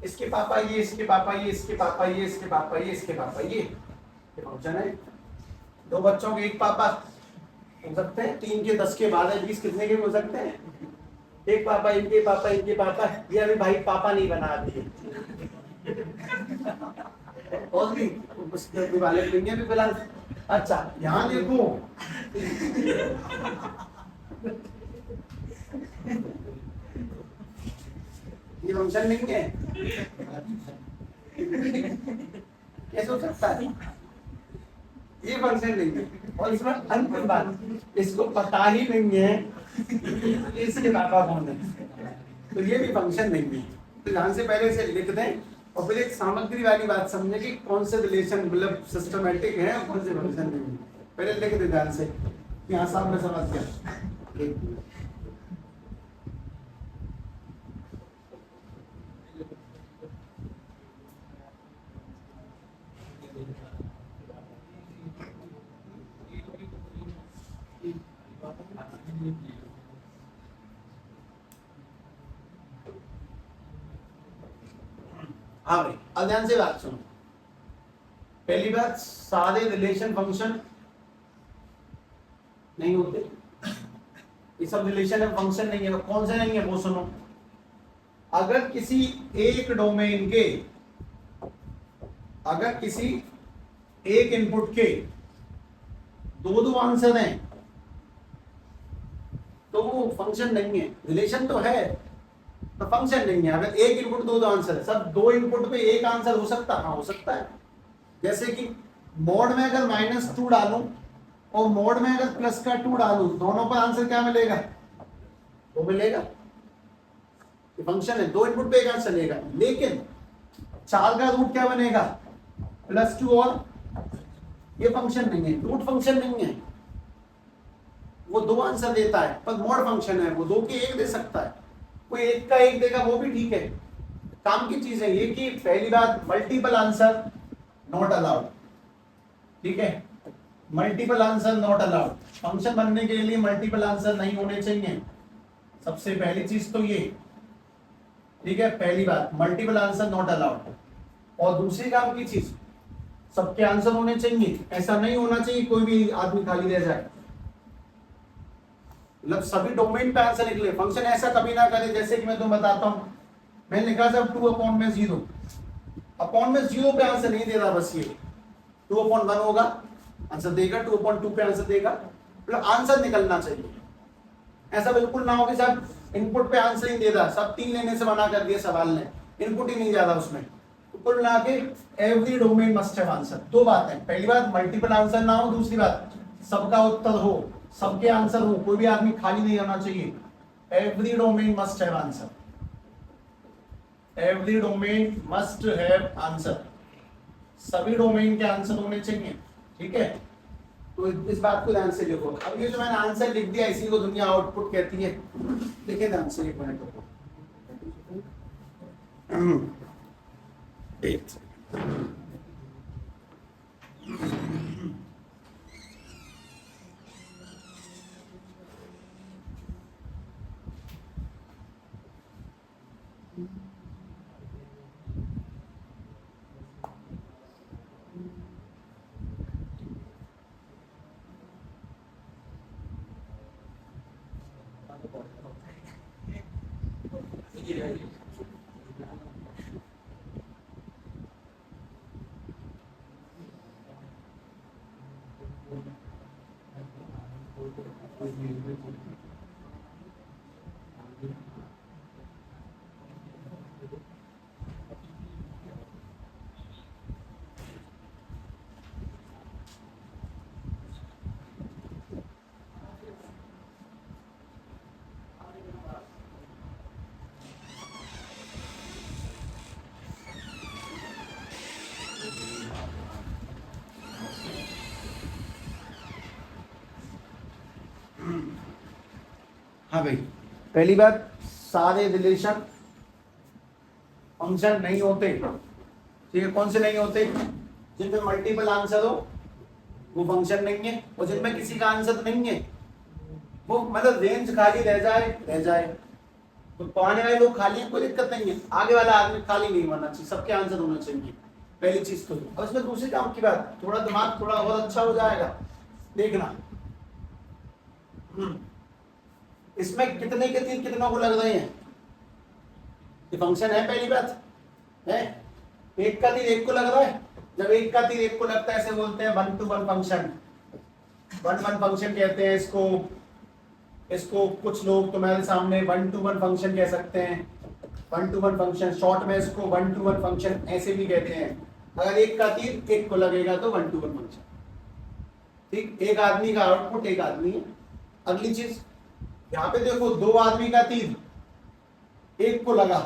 इसके पापा ये, इसके पापा ये, इसके पापा ये, इसके पापा ये, इसके पापा ये फंक्शन है। दो बच्चों के एक पापा हो सकते हैं, 3 के 10 के 12 20 कितने के हो सकते हैं? एक पापा, इनके पापा, इनके पापा, ये अभी भाई पापा नहीं बना दिए। और भी वाले भी फिलहाल। अच्छा यहाँ देखो, ये फंक्शन नहीं है, कैसे हो सकता है? ये फंक्शन नहीं है। और इसमें अंतिम बात, इसको पता ही नहीं है इसके पापा कौन है, तो ये भी फंक्शन नहीं है। तो ध्यान से पहले से लिख दें, और फिर एक सामग्री वाली बात समझे कि कौन से रिलेशन मतलब सिस्टमेटिक है और कौन से फंक्शन नहीं है। पहले लिख दे ध्यान से, यहाँ सामने समझ गया। एक मिनट, हाँ भाई अब ध्यान से बात सुनो। पहली बात, सारे रिलेशन फंक्शन नहीं होते, ये सब रिलेशन है, फंक्शन नहीं है। कौन से नहीं है वो सुनो। अगर किसी एक डोमेन के, अगर किसी एक इनपुट के दो दो आंसर हैं, तो वो फंक्शन नहीं है। रिलेशन तो है तो फंक्शन नहीं है। अगर एक इनपुट दो आंसर है, सब दो इनपुट पे एक आंसर हो सकता है, हाँ हो सकता है। जैसे कि मोड में अगर -2 डालूं और मोड में अगर +2 डालूं, दोनों पर आंसर क्या मिलेगा? वो मिलेगा। ये फंक्शन है, दो इनपुट पे एक आंसर लेगा। लेकिन 4 का रूट क्या बनेगा? +2, और ये फंक्शन नहीं है, रूट फंक्शन नहीं है। वो दो आंसर देता है, पर मोड फंक्शन है, वो 2 के 1 दे सकता है। कोई 1 का 1 देगा, वो भी ठीक है। काम की चीज है ये कि पहली बात, मल्टीपल आंसर नॉट अलाउड। ठीक है, multiple answer not allowed. Function बनने के लिए मल्टीपल आंसर नहीं होने चाहिए, सबसे पहली चीज तो ये। ठीक है, पहली बात मल्टीपल आंसर नॉट अलाउड। और दूसरी काम की चीज, सबके आंसर होने चाहिए। ऐसा नहीं होना चाहिए कोई भी आदमी खाली रह जाए। मतलब सभी डोमेन पे आंसर निकले। फंक्शन ऐसा कभी ना करे, जैसे कि मैं तुम्हें बताता हूँ, मैंने लिखा था 2/0, अपॉन में 0 पे आंसर नहीं दे रहा, बस ये 2/1 होगा, आंसर देगा, 2/2 पे आंसर देगा, मतलब आंसर निकलना चाहिए। ऐसा बिल्कुल ना हो कि साहब इनपुट पे आंसर ही दे रहा, सब 3 लेने से मना कर दिया सवाल ने, इनपुट ही नहीं जा रहा उसमें। तो कुल मिला के every domain must have answer. दो बातें, पहली बात मल्टीपल आंसर ना हो, दूसरी बात सबका उत्तर हो, सबके आंसर हो, कोई भी आदमी खाली नहीं होना चाहिए। Every domain must have answer, every domain must have answer, सभी डोमेन के आंसर होने चाहिए, ठीक है। तो इस बात को ध्यान से देखो। अब ये जो मैंने आंसर लिख दिया, इसी को दुनिया आउटपुट कहती है। देखिए ध्यान से, एक मिनट रुको, एक सेकंड। हाँ भाई, पहली बात, सारे रिलेशन फंक्शन नहीं होते, ठीक है। कौन से नहीं होते? जिनमें मल्टीपल आंसर हो वो फंक्शन नहीं है, और जिनमें किसी का आंसर नहीं है वो मतलब रेंज खाली रह जाए। तो पाने वाले लोग खाली हैं, कोई दिक्कत नहीं है, आगे वाला आदमी खाली नहीं होना चाहिए, सबके आंसर होना चाहिए, पहली चीज तो। और इसमें दूसरी काम की बात, थोड़ा दिमाग थोड़ा और अच्छा हो जाएगा, देखना। इसमें कितने के तीर कितनों को लग रहे हैं, ये फंक्शन है, पहली बात है। एक का तीर एक को लग रहा है, जब एक का तीर एक को लगता है, ऐसे बोलते हैं 1-to-1 फंक्शन, 1-1 फंक्शन कहते हैं इसको। इसको कुछ लोग तुम्हारे सामने 1-to-1 फंक्शन कह सकते हैं, 1-to-1 फंक्शन, शॉर्ट में इसको 1-to-1 फंक्शन ऐसे भी कहते हैं। अगर एक का तीर एक को लगेगा तो 1-to-1 फंक्शन, ठीक। एक आदमी का आउटपुट एक आदमी है। अगली चीज, यहाँ पे देखो, दो आदमी का तीर एक को लगा,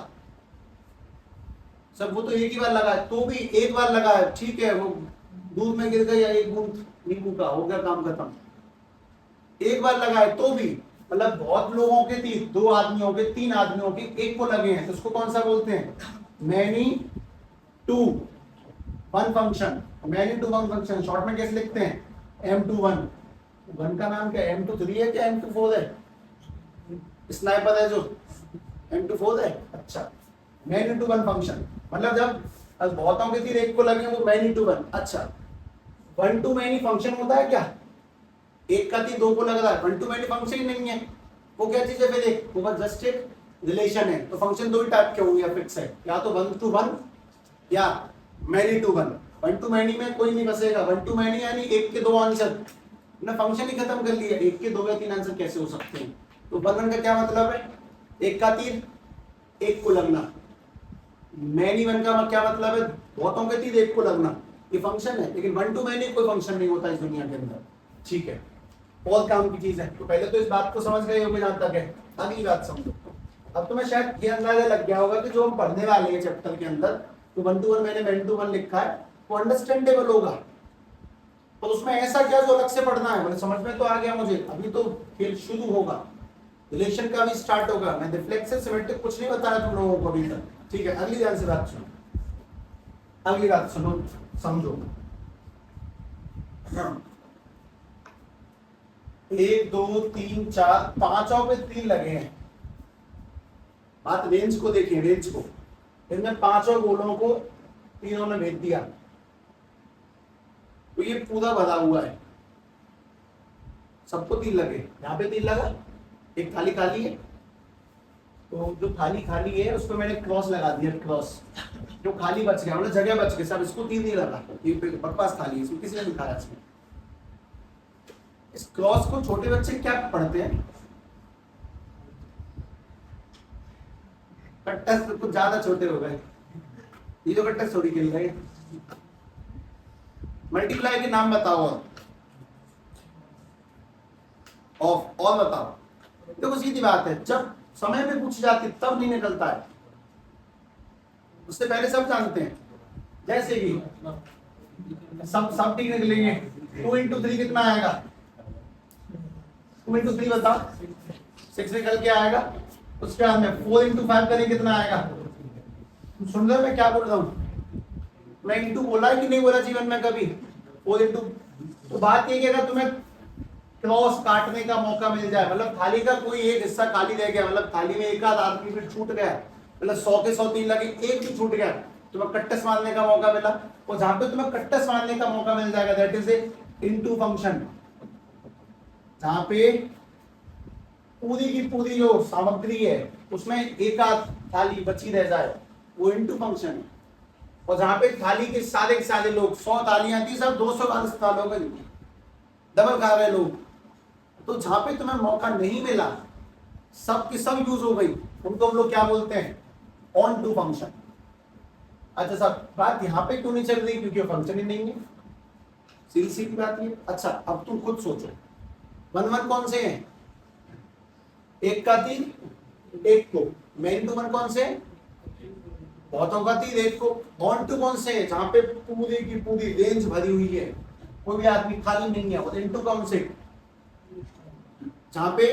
सब वो तो एक ही बार लगा है, तो भी एक बार लगा है, ठीक है, वो दूध में गिर गया एक बूंद नींबू का, हो गया काम खत्म। एक बार लगा है तो भी, मतलब बहुत लोगों के तीर, 2 आदमियों के, 3 आदमियों के एक को लगे हैं, तो उसको कौन सा बोलते हैं? Many to one function. Many to one function short में कैसे लिखते हैं? M2-1। वन का नाम क्या है? M2-3 है क्या M2-4 है? स्नाइपर है जो M2-4 है। अच्छा, मैनी टू वन फंक्शन मतलब जब बहुतों के तीर एक को लगे वो मैनी टू वन। अच्छा, 1-to मैनी फंक्शन होता है क्या? एक का तीर दो को लग रहा है, 1-to मैनी फंक्शन ही नहीं है। वो क्या चीज है फिर? एक वो बस जस्ट एक रिलेशन है। तो फंक्शन दो ही टाइप के होंगे, फिक्स है, या तो 1-to-1 या many to one. 1-to many में कोई नहीं बसेगा। 1-to मैनी यानी एक के दो आंसर, ना फंक्शन ही खत्म कर लिया। एक के दो या 3 आंसर कैसे हो सकते हैं? तो 1-1 का क्या मतलब है? एक का तीर एक को लगना। मैनी 1 का क्या मतलब है? बहुतों के तीर एक को लगना। ये फंक्शन है, लेकिन 1-to मैनी कोई फंक्शन नहीं होता इस दुनिया के अंदर, ठीक है। बहुत काम की चीज है। तो पहले तो इस बात को समझ गए होंगे जहां तक है। अगली बात समझो। अब तुम्हें शायद ये अंदाजा लग गया होगा कि जो हम पढ़ने वाले हैं चैप्टर के अंदर, तो 1-to-1 मैंने मैनी-टू-वन लिखा है, वो अंडरस्टैंडेबल होगा। तो उसमें ऐसा क्या जो अलग से पढ़ना है? मतलब समझ में तो आ गया मुझे, अभी तो खेल शुरू होगा, रिलेशन का भी स्टार्ट होगा। मैं रिफ्लेक्सिव सिमेट्रिक कुछ नहीं बताया तुम लोगों को अभी तक, ठीक है। अगली ध्यान से बात सुनो, अगली बात सुनो, समझो। 1 2 3 4 पांचों पे 3 लगे हैं। बात रेंज को देखिए, रेंज को। इनमें पांचों गोलों को तीनों ने भेज दिया, तो ये पूरा भरा हुआ है, सबको 3 लगे। यहाँ पे 3 लगा, एक थाली खाली है, तो जो थाली खाली है उस पर मैंने क्रॉस लगा दिया, क्रॉस जो खाली बच गया, मतलब जगह बच गई सब, इसको 3 नहीं लगा, ये बकवास थाली है, इसमें किसी ने नहीं खाया इसमें। इस क्रॉस को छोटे बच्चे क्या पढ़ते हैं, कट्टा से कुछ ज्यादा छोटे हो गए, ये जो कट्टा थोड़ी खेल रहे हैं। मल्टीप्लाई के नाम बताओ और बताओ। देखो सीधी बात है, जब समय पे पूछी जाती तब नहीं निकलता है, उससे पहले सब जानते हैं। जैसे कि सब ठीक निकलेंगे, 2 into 3 कितना आएगा, 2 into 3 बताओ, 6 निकल के आएगा। उसके बाद में 4 into 5 करें कितना आएगा, सुन रहे हो मैं क्या बोल रहा हूँ, मैं इंटू बोला है कि नहीं बोला जीवन में कभी, 4 into। तो बात ये कि अगर तुम्हें क्रॉस काटने का मौका मिल जाए, मतलब थाली का कोई एक हिस्सा खाली रह गया, मतलब थाली में एक आध आदमी भी छूट गया, मतलब 100 के 100 3 लगे, एक भी छूट गया, तुम्हें कट्टस मारने का मौका मिला, और जहां पे तुम्हें कट्टस मारने का मौका मिल जाएगा, that is a into function. जहां पे पूरी की पूरी जो सामग्री है उसमें एक आध थाली बची रह जाए, वो इनटू फंक्शन है। और जहां पे थाली के सारे लोग 100 थालियां थी, सब 200 वाले थालों में डबल खा रहे लोग, तो जहां पे तुम्हें मौका नहीं मिला, सब की सब यूज हो गई, उनको हम लोग क्या बोलते हैं, ऑन टू फंक्शन। अच्छा साहब, बात यहाँ पे क्यों नहीं चल रही, क्योंकि फंक्शन ही नहीं है, सीधी सीधी बात है। अच्छा अब तुम खुद सोचो, 1 1 कौन से हैं, एक का 3, एक को, मेन टू 1 कौन से, बहुतों का 3, एक को, ऑन टू कौन से, जहां पे पूरी की पूरी रेंज भरी हुई है, कोई भी आदमी खाली नहीं है, और इनटू कौन से, जहां पे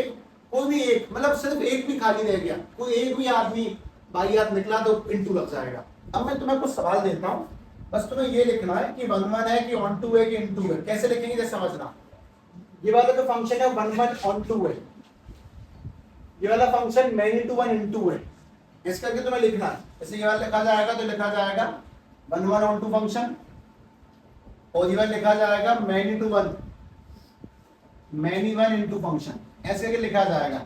कोई भी एक, मतलब सिर्फ एक भी खाली रह गया, कोई एक भी आदमी बाइयात निकला तो इनटू लग जाएगा। अब मैं तुम्हें कुछ सवाल देता हूं, बस तुम्हें ये लिखना है कि 1 1 है कि ऑन टू है कि इनटू है। कैसे लिखेंगे जैसे समझना, ये वाला जो फंक्शन है 1 1 ऑन टू है, ये वाला फंक्शन मेन इनटू 1 इनटू है, इस करके तुम्हें लिखना है। जैसे ये वाला लिखा जाएगा तो लिखा जाएगा 1 1 ऑन टू फंक्शन, और ये वाला लिखा जाएगा main into 1, many 1 into function, ऐसे करके लिखा जाएगा।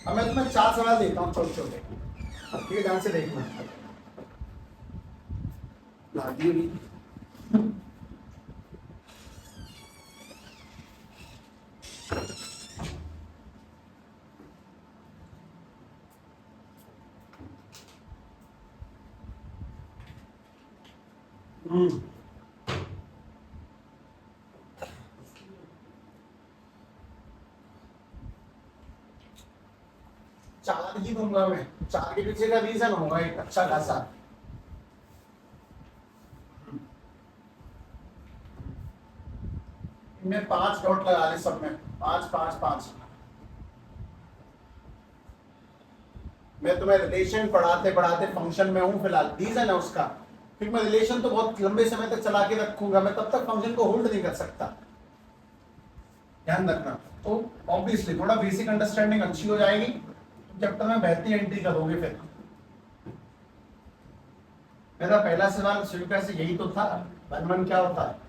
अब मैं तुम्हें 4 सवाल देता हूँ छोटे छोटे, ठीक है, ध्यान से देखना। लागी भी चार ही दूंगा मैं, 4 के पीछे का रीजन होगा एक अच्छा खासा। इनमें 5 डॉट लगा ले सब में, 5 5 5। मैं तुम्हें रिलेशन पढ़ाते पढ़ाते फंक्शन में हूं फिलहाल, रीजन है उसका, फिर मैं रिलेशन तो बहुत लंबे समय तक चला के रखूंगा, मैं तब तक फंक्शन को होल्ड नहीं कर सकता, ध्यान रखना। तो ऑब्वियसली थोड़ा बेसिक अंडरस्टैंडिंग अच्छी हो जाएगी जब तक मैं बेहतरी एंट्री करोगे। फिर मेरा पहला सवाल स्वीकार से यही तो था, 1 1 क्या होता है,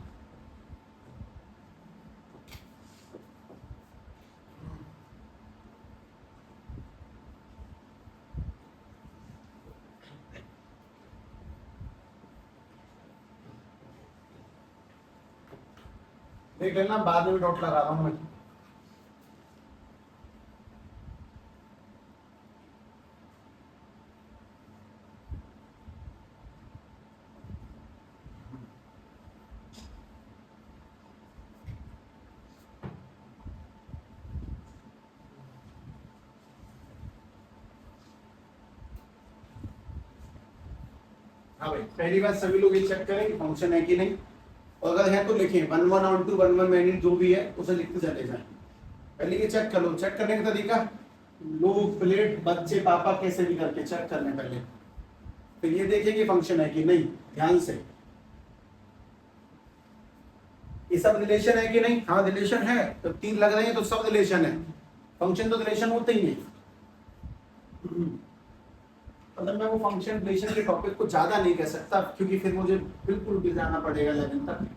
देख लेना, बाद में डॉट लगा रहा हूं मैं। हाँ भाई, पहली बात सभी लोग ये चेक करें कि फंक्शन है कि नहीं, और अगर है तो लिखें 1 1 ऑन टू 1 1 मैनी जो भी है उसे लिखते चले जाएं। पहले ये चेक कर लो, चेक करने का तरीका, लोग प्लेट बच्चे पापा कैसे भी करके चेक करने पहले, फिर ये देखें कि फंक्शन है कि नहीं, ध्यान से। ये सब रिलेशन है कि नहीं, हाँ रिलेशन है, तो 3 लग रहे हैं तो सब रिलेशन है, फंक्शन तो रिलेशन होते ही है। मतलब मैं वो फंक्शन रिलेशन के टॉपिक को ज्यादा नहीं कह सकता, क्योंकि फिर मुझे बिल्कुल भी जाना पड़ेगा लेकिन तक,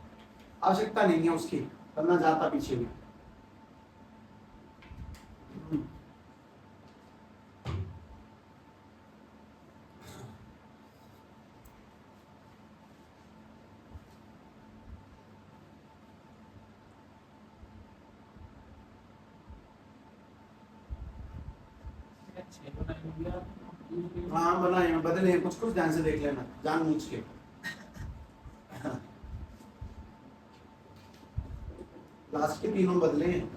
आवश्यकता नहीं है उसकी, करना जाता पीछे भी। हाँ बनाए बदले कुछ कुछ ध्यान से देख लेना जानबूझ के। लास्ट के तीनों बदले हैं।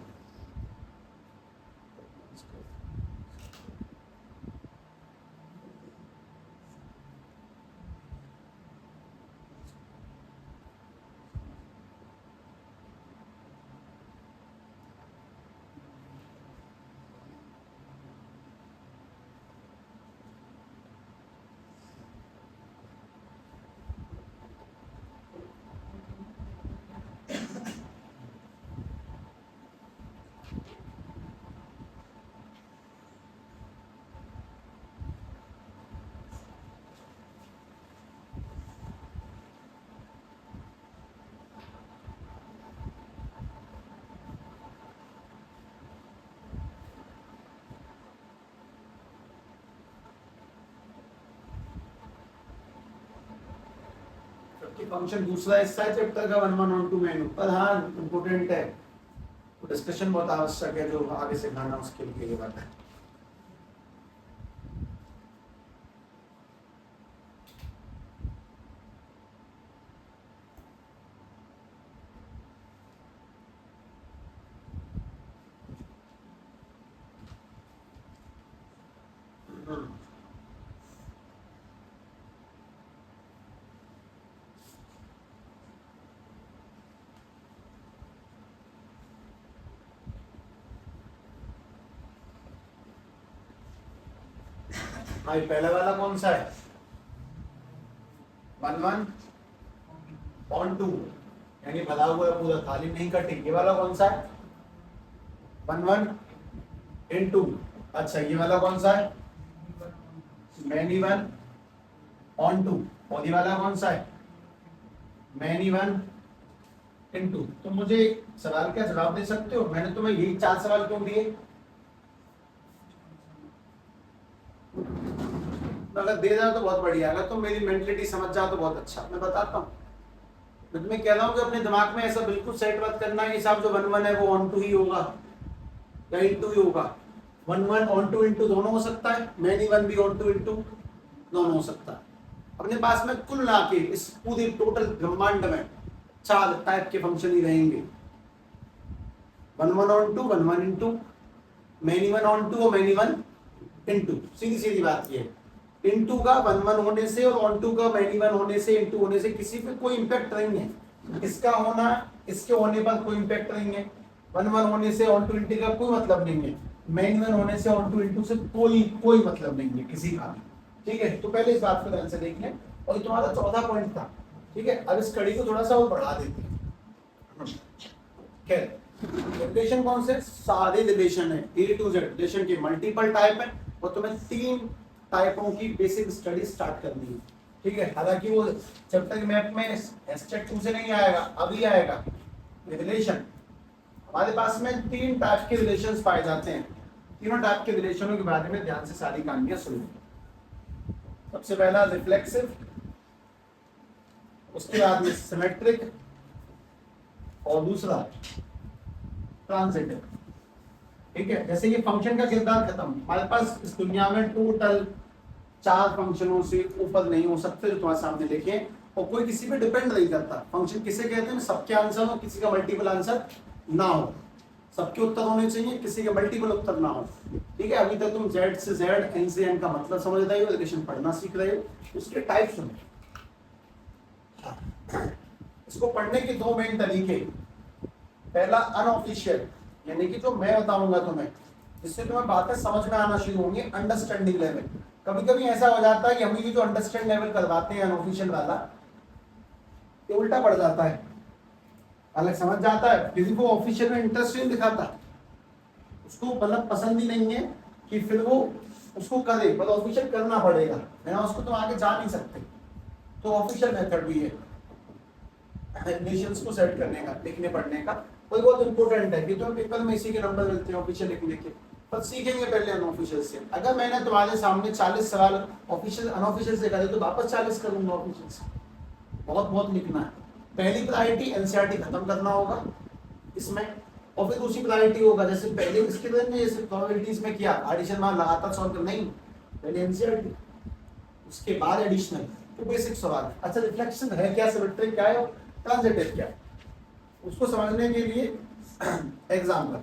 फंक्शन दूसरा हिस्सा है चैप्टर का 1-1 मेनू पर। हाँ इम्पोर्टेंट है, डिस्कशन बहुत आवश्यक है, जो आगे से खाना उसके लिए ये बात है। भाई पहला वाला कौन सा है? 1-1 यानी भला हुआ है पूरा, खाली नहीं कटी। ये वाला कौन सा है? 1-1 अच्छा ये वाला कौन सा है? मैनी 1-2। और ये वाला कौन सा है? मैनी 1-2। तो मुझे एक सवाल का जवाब दे सकते हो? मैंने तुम्हें यही 4 सवाल क्यों दिए? अगर दे जाओ तो बहुत बढ़िया, अगर तुम मेरी मेंटलिटी समझ जाओ तो बहुत अच्छा। मैं बताता हूँ, मैं तुम्हें कह रहा हूँ कि अपने दिमाग में ऐसा बिल्कुल सेट मत करना कि साहब जो 1-1 है वो 1-2 ही होगा या 1-2 ही होगा। 1-1 1-2 इंटू दोनों हो सकता है, मैनी 1 भी 1-2 इंटू दोनों हो सकता है। अपने पास में कुल मिला के इस पूरी टोटल ब्रह्मांड में 4 टाइप के फंक्शन ही रहेंगे। 1-1 1-2, 1-1 इंटू, मैनी 1 1-2 और मैनी 1 इंटू। सीधी सीधी बात ये है, इंटू का 1-1 होने से और 1-2 का मैनी 1 होने से, इंटू होने से किसी पे कोई इंपैक्ट नहीं है। इसका होना इसके होने पर कोई इंपैक्ट नहीं है। 1-1 होने से 1-2 इंटू का कोई मतलब नहीं है। मैनी 1 होने से 1-2 इंटू से कोई मतलब नहीं है किसी का भी। ठीक है, तो पहले इस बात को ध्यान से देख लें। और ये तुम्हारा 14 पॉइंट था। ठीक है, अब इस कड़ी को थोड़ा सा और बढ़ा देते हैं। खैर रिलेशन कौन से? सारे रिलेशन है, A to Z रिलेशन के मल्टीपल टाइप है और तुम्हें 3 टाइपों की बेसिक स्टडी स्टार्ट करनी है। ठीक है, हालांकि वो चैप्टर के मैप में एस्टेट 2 से नहीं आएगा, अभी आएगा। रिलेशन हमारे पास में 3 टाइप के रिलेशंस पाए जाते हैं। तीनों टाइप के रिलेशनों के बारे में ध्यान से सारी कहानियां सुनिए। सबसे पहला रिफ्लेक्सिव, उसके बाद में सिमेट्रिक और दूसरा ट्रांजिटिव। ठीक है, जैसे ये फंक्शन का किरदार खत्म, हमारे पास इस दुनिया में टोटल 4 फंक्शनों से ऊपर नहीं हो सकते जो तुम्हारे सामने लिखे, और कोई किसी पे डिपेंड नहीं करता। फंक्शन किसे कहते हैं? सबके आंसर हो, किसी का मल्टीपल आंसर ना हो। सबके उत्तर होने चाहिए, किसी के मल्टीपल उत्तर ना हो। ठीक है, अभी तक तुम Z से Z, N से N का मतलब समझ रहे हो, रिलेशन पढ़ना सीख रहे हो। उसके टाइप सुनो। इसको पढ़ने के 2 मेन तरीके। पहला अनऑफिशियल, यानी कि जो मैं बताऊंगा तुम्हें, जिससे तुम्हें बातें समझ में आना शुरू होंगी, अंडरस्टैंडिंग लेवल। कभी कभी ऐसा हो जाता है कि हम ये जो अंडरस्टैंड लेवल करवाते हैं अनऑफिशियल वाला, ये उल्टा पड़ जाता है। अलग समझ जाता है, किसी को ऑफिशियल में इंटरेस्ट नहीं दिखाता, उसको मतलब पसंद ही नहीं है कि फिर वो उसको करे, पर ऑफिशियल करना पड़ेगा, बिना उसको तो आगे जा नहीं सकते। तो ऑफिशियल मेथड भी है रिलेशंस को सेट करने का, लिखने पढ़ने का। कोई बहुत इंपॉर्टेंट है कि तुम्हें पेपर में इसी के नंबर मिलते हैं ऑफिशियल लिखने के, पर सीखेंगे पहले अनऑफिशियल से। अगर मैंने तुम्हारे सामने 40 सवाल ऑफिशियल अनऑफिशियल से करे तो वापस 40 करूंगा ऑफिशियल से। बहुत बहुत लिखना है। पहली प्रायोरिटी एनसीईआरटी खत्म करना होगा इसमें, और फिर दूसरी प्रायोरिटी होगा, जैसे पहले इसके अंदर ने जैसे प्रोबेबिलिटीज में किया एडिशन में लगातार सॉल्व कर, नहीं पहले एनसीईआरटी उसके बाद एडिशनल, तो बेसिक सवाल। अच्छा रिफ्लेक्शन है क्या, सिमेट्रिक क्या है और ट्रांजिटिव क्या है, उसको समझने के लिए एग्जाम्पल।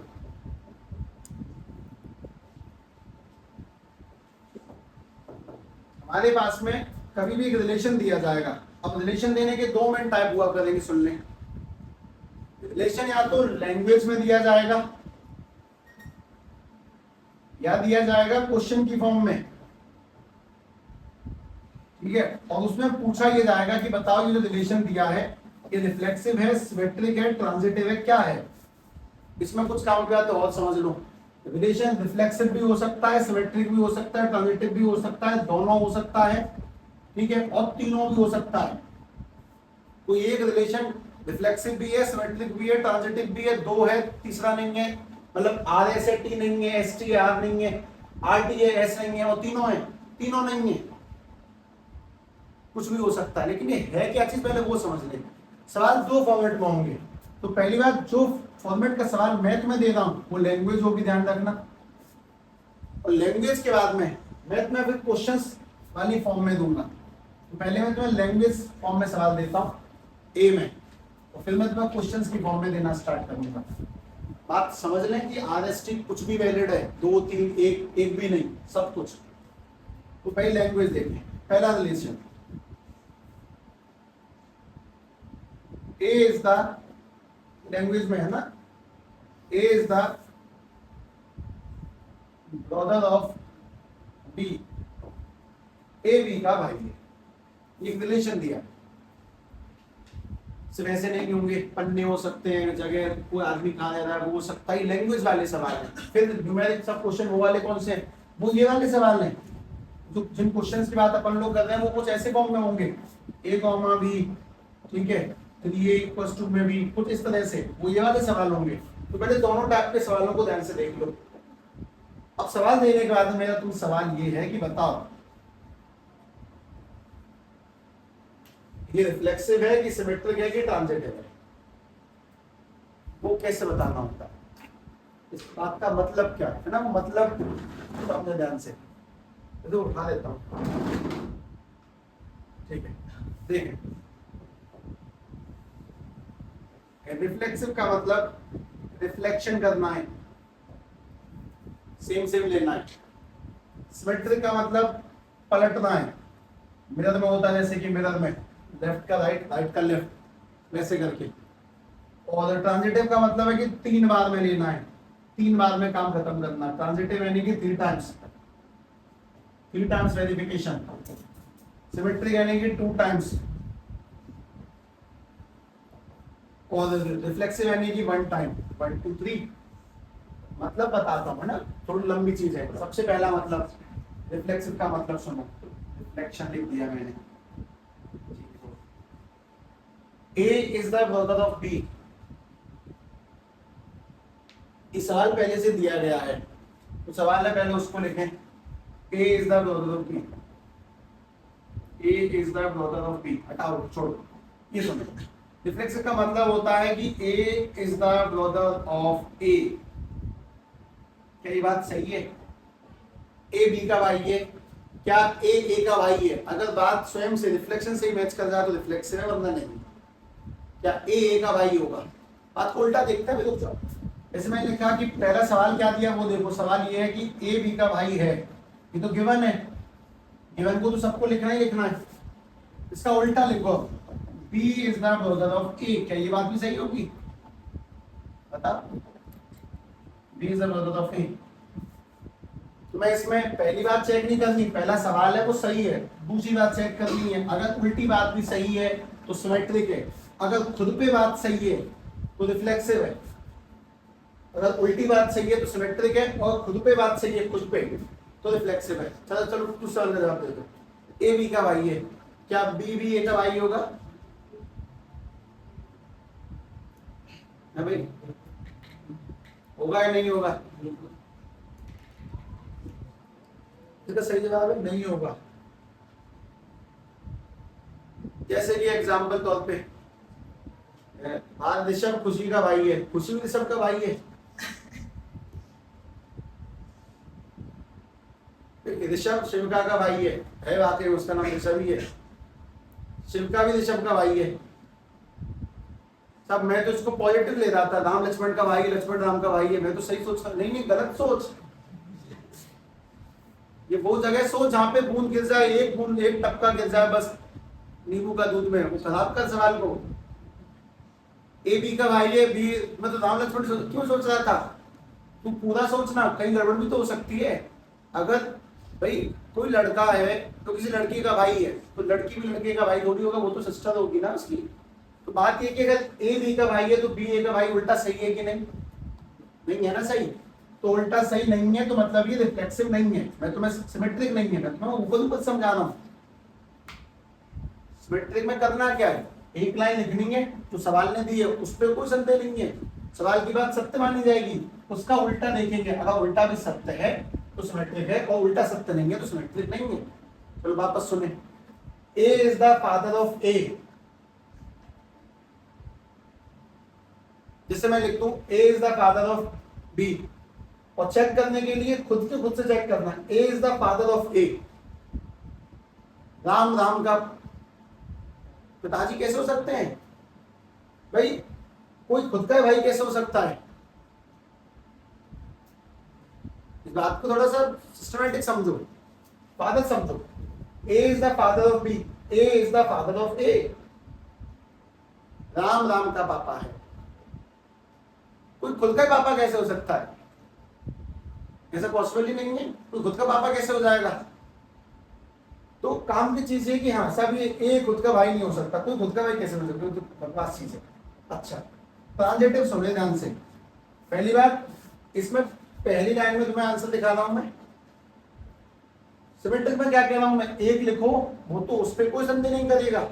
हमारे पास में कभी भी एक रिलेशन दिया जाएगा, अब रिलेशन देने के दो मेन टाइप हुआ करेंगे, सुन लें। रिलेशन या तो लैंग्वेज में दिया जाएगा या दिया जाएगा क्वेश्चन की फॉर्म में, ठीक है, और उसमें पूछा ये जाएगा कि बताओ ये जो रिलेशन दिया है ये रिफ्लेक्सिव है, सिमेट्रिक है, ट्रांजिटिव है, क्या है। इसमें कुछ काम किया तो और समझ लो, रिलेशन रिफ्लेक्सिव भी हो सकता है, सिमेट्रिक भी हो सकता है, ट्रांजिटिव भी हो सकता है, दोनों हो सकता है, ठीक है, और तीनों भी हो सकता है। कोई एक रिलेशन रिफ्लेक्सिव भी है, सिमेट्रिक भी है, ट्रांजिटिव भी है, दो है, तीसरा नहीं है, मतलब आर एस है टी नहीं है, एस टी आर नहीं है, आर टी है एस नहीं है, और तीनों है, तीनों नहीं है, कुछ भी हो सकता है। लेकिन ये है क्या चीज पहले वो समझ लें। सवाल दो फॉर्मेट में होंगे, तो पहली बात जो फॉर्मेट का सवाल मैथ में दे रहा हूं वो लैंग्वेज हो भी, ध्यान रखना, और लैंग्वेज के बाद में मैथ में फिर क्वेश्चंस वाली फॉर्म में दूंगा। तो पहले मैं तुम्हें लैंग्वेज फॉर्म में सवाल देता हूं ए में, और फिर मैं तुम्हें क्वेश्चंस की फॉर्म में देना स्टार्ट करूंगा। बात समझ लें कि आरएसटी कुछ भी वैलिड है, दो तीन एक एक भी नहीं, सब कुछ। तो पहले लैंग्वेज देखें, पहला relation A is the, language में है ना, A is the brother of B, A B का भाई है, एक रिलेशन दिया। सिर्फ ऐसे नहीं होंगे, पन्ने हो सकते हैं, जगह कोई आदमी कहाँ रह रहा है वो हो सकता है, लैंग्वेज वाले सवाल हैं। फिर न्यूमेरिक सब क्वेश्चन वो वाले कौन से हैं, वो ये वाले सवाल हैं जो जिन क्वेश्चंस की बात अपन लोग कर रहे हैं वो कुछ ऐसे फॉर्म में होंगे, ए कॉमा बी, ठीक है, फिर ये इक्वल्स टू में भी कुछ इस तरह से, वो ये वाले सवाल होंगे। तो पहले दोनों टाइप के सवालों को ध्यान से देख लो। अब सवाल देने के बाद मेरा तुम सवाल ये है कि बताओ ये रिफ्लेक्सिव है कि सिमेट्रिक है कि ट्रांजिटिव है, वो कैसे बताना होता है, इस बात का मतलब क्या है ना, वो मतलब समझो ध्यान से, तो उठा देता हूं, ठीक है। देखें, रिफ्लेक्सिव का मतलब रिफ्लेक्शन करना है, सेम सेम लेना है। सिमेट्रिक का मतलब पलटना है, मिरर में होता है, जैसे कि मिरर में लेफ्ट का राइट, राइट का लेफ्ट, वैसे करके। और ट्रांजिटिव का मतलब है कि 3 बार में लेना है, 3 बार में काम खत्म करना। ट्रांजिटिव यानी कि 3 टाइम्स वेरिफिकेशन, सिमेट्रिक यानी कि 2 टाइम्स, और रिफ्लेक्सिव यानी कि 1 टाइम, 1 2 3। मतलब बताता हूँ ना, थोड़ी लंबी चीज है। सबसे पहला मतलब रिफ्लेक्सिव का मतलब सुनो, रिफ्लेक्शन लिख दिया मैंने, A is the brother of B, इस सवाल पहले से दिया गया है, तो सवाल है पहले उसको लिखें, A is the brother of B, A is the brother of B, हटाओ छोड़ो, ये सुनो। रिफ्लेक्सिव का मतलब होता है कि A is the brother of A, क्या ये बात सही है? A B का भाई है, क्या A का भाई है? अगर बात स्वयं से रिफ्लेक्शन से ही मैच कर जाए तो रिफ्लेक्सिव है, वरना नहीं। क्या A का भाई होगा? बात को उल्टा देखता है, रुक जाओ। जैसे मैंने लिखा कि पहला सवाल क्या दिया, वो देखो, सवाल ये है कि A B का भाई है, ये तो गिवन है, गिवन को तो सबको लिखना ही लिखना है। इसका उल्टा लिखो, B is the brother of A, क्या ये बात भी सही होगी? बता, B is the brother of A। तो मैं इसमें पहली बात चेक नहीं करनी, पहला सवाल है वो सही है, दूसरी बात चेक करनी है, अगर उल्टी बात भी सही है तो सिमेट्रिक है, अगर खुद पे बात सही है तो रिफ्लेक्सिव है, अगर उल्टी बात सही है तो सिमेट्रिक है, और खुद पे बात सही है खुद पे तो रिफ्लेक्सिव है। चलो चलो तू सवाल का जवाब दे दो, ए बी का भाई है, क्या बी भी ए का भाई होगा? है भाई, होगा या नहीं होगा? इसका सही जवाब है नहीं होगा। जैसे कि एग्जाम्पल तौर पे हाँ, ऋषभ खुशी का भाई है, खुशी भी ऋषभ का भाई है। ऋषभ शिविका का भाई है वाकई, उसका नाम ऋषभ ही है। शिविका भी ऋषभ का भाई है। सब मैं तो इसको पॉजिटिव ले रहा था, राम लक्ष्मण का भाई, लक्ष्मण राम का भाई है, मैं तो सही सोच रहा, नहीं गलत सोच। ये वो जगह सोच जहां पे बूंद गिर जाए, एक बूंद एक टपका गिर जाए बस नींबू का दूध में, वो खराब कर सवाल को। ए बी का भाई है, बी मतलब राम लक्ष्मण क्यों सोच रहा था? तू पूरा सोचना, कहीं गड़बड़ भी तो हो सकती है। अगर भाई कोई लड़का है तो किसी लड़की का भाई है, तो लड़की भी लड़के का भाई थोड़ी होगा, वो तो सिस्टर होगी ना उसकी। तो बात ये कि अगर ए बी का भाई है तो बी ए का भाई उल्टा सही है कि नहीं? नहीं है ना सही। तो उल्टा सही नहीं है तो मतलब ये रिफ्लेक्सिव नहीं है, मैं तुम्हें सिमेट्रिक नहीं है, मैं तुम्हें ऊपर ऊपर समझा रहा हूँ। सिमेट्रिक में करना क्या है, एक लाइन लिखनी है जो सवाल ने दी है, उस पर कोई संदेह नहीं है, सवाल की बात सत्य मानी जाएगी, उसका उल्टा देखेंगे, अगर उल्टा भी सत्य है तो सिमेट्रिक है, और उल्टा सत्य नहीं है तो सिमेट्रिक नहीं है। चलो वापस सुने, A is the father of A, जिससे मैं लिख दूं A is the father of B, और चेक करने के लिए खुद से चेक करना, A is the father of A. Ram Ram का पिताजी कैसे हो सकते हैं भाई? कोई खुद का भाई कैसे हो सकता है? इस बात को थोड़ा सा सिस्टमैटिक समझो, फादर समझो। A is the father of B, A is the father of A. Ram Ram का पापा है, कोई खुद का पापा कैसे हो सकता है? ऐसा पॉसिबल ही नहीं है, कोई खुद का पापा कैसे हो जाएगा? तो काम की चीज है कि हाँ सब ये खुद का भाई नहीं हो सकता, कोई खुद का भाई कैसे हो सकता है? तो बकवास चीज है। अच्छा, ट्रांजिटिव सुने ध्यान से। पहली बात, इसमें पहली लाइन में तुम्हें आंसर दिखा रहा हूं मैं। सिमेट्रिक में क्या कह रहा हूं मैं, एक लिखो वो तो उस पर कोई संदेह नहीं करेगा,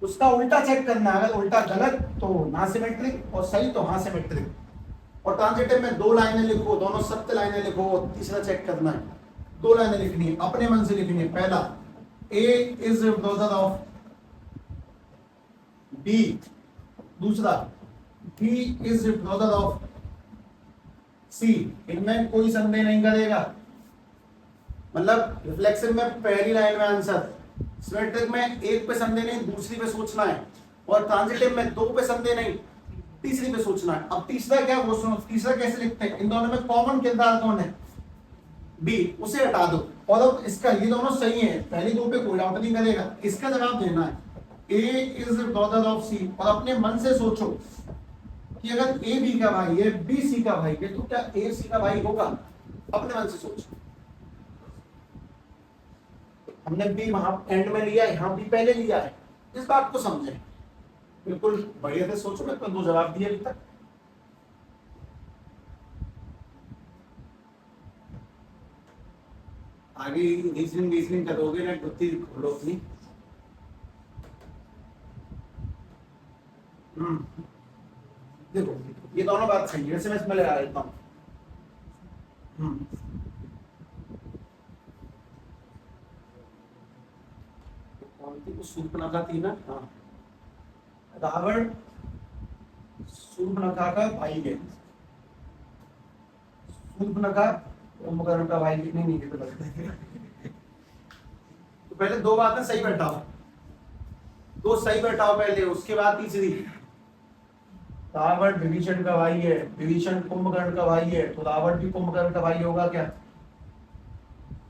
उसका उल्टा चेक करना, अगर उल्टा गलत तो ना सिमेट्रिक और सही तो हाँ सिमेट्रिक। और ट्रांजिटिव में दो लाइनें लिखो, दोनों सत्य लाइनें लिखो, और तीसरा चेक करना है। दो लाइनें लिखनी है, अपने मन से लिखनी है। पहला, ए इज ब्रदर ऑफ बी, दूसरा बी इज ब्रदर ऑफ सी। इनमें कोई संदेह नहीं करेगा, मतलब रिफ्लेक्सिव में पहली लाइन में आंसर, सिमेट्रिक में एक पे संदेह नहीं, दूसरी पे सोचना है, और ट्रांजिटिव में दो पे संदेह नहीं, तीसरी पे सोचना है। अब तीसरा क्या, वो सुनो, तीसरा कैसे लिखते हैं? इन दोनों में कॉमन किरदार कौन है? बी, उसे हटा दो। और अब इसका, ये दोनों सही है, पहली दो पे कोई डाउट नहीं करेगा, इसका जवाब देना है ए इज ब्रदर ऑफ सी। और अपने मन से सोचो कि अगर ए बी का भाई है, बी सी का भाई है, तो क्या ए सी का भाई होगा? अपने मन से सोचो। हमने बी वहां एंड में लिया है, यहां बी पहले लिया है, इस बात को समझे, बिल्कुल बढ़िया से सोचो। मैं तो दो जवाब दिए अभी तक। आगे रीजनिंग करोगे ना, बुद्धि खोलो अपनी। देखो ये दोनों बात सही है, वैसे मैं इसमें लगा देता हूँ। कौन थी वो, शूर्पणखा थी ना? हाँ, रावण शूर्पणखा का भाई है। शूर्पणखा कुंभकर्ण का भाई नहीं तो लगता है। तो पहले दो बातें सही बैठाओ, दो सही बैठाओ पहले, उसके बाद तीसरी। रावण विभीषण का भाई है, विभीषण कुंभकर्ण का भाई है, तो रावण भी कुंभकर्ण का भाई होगा क्या?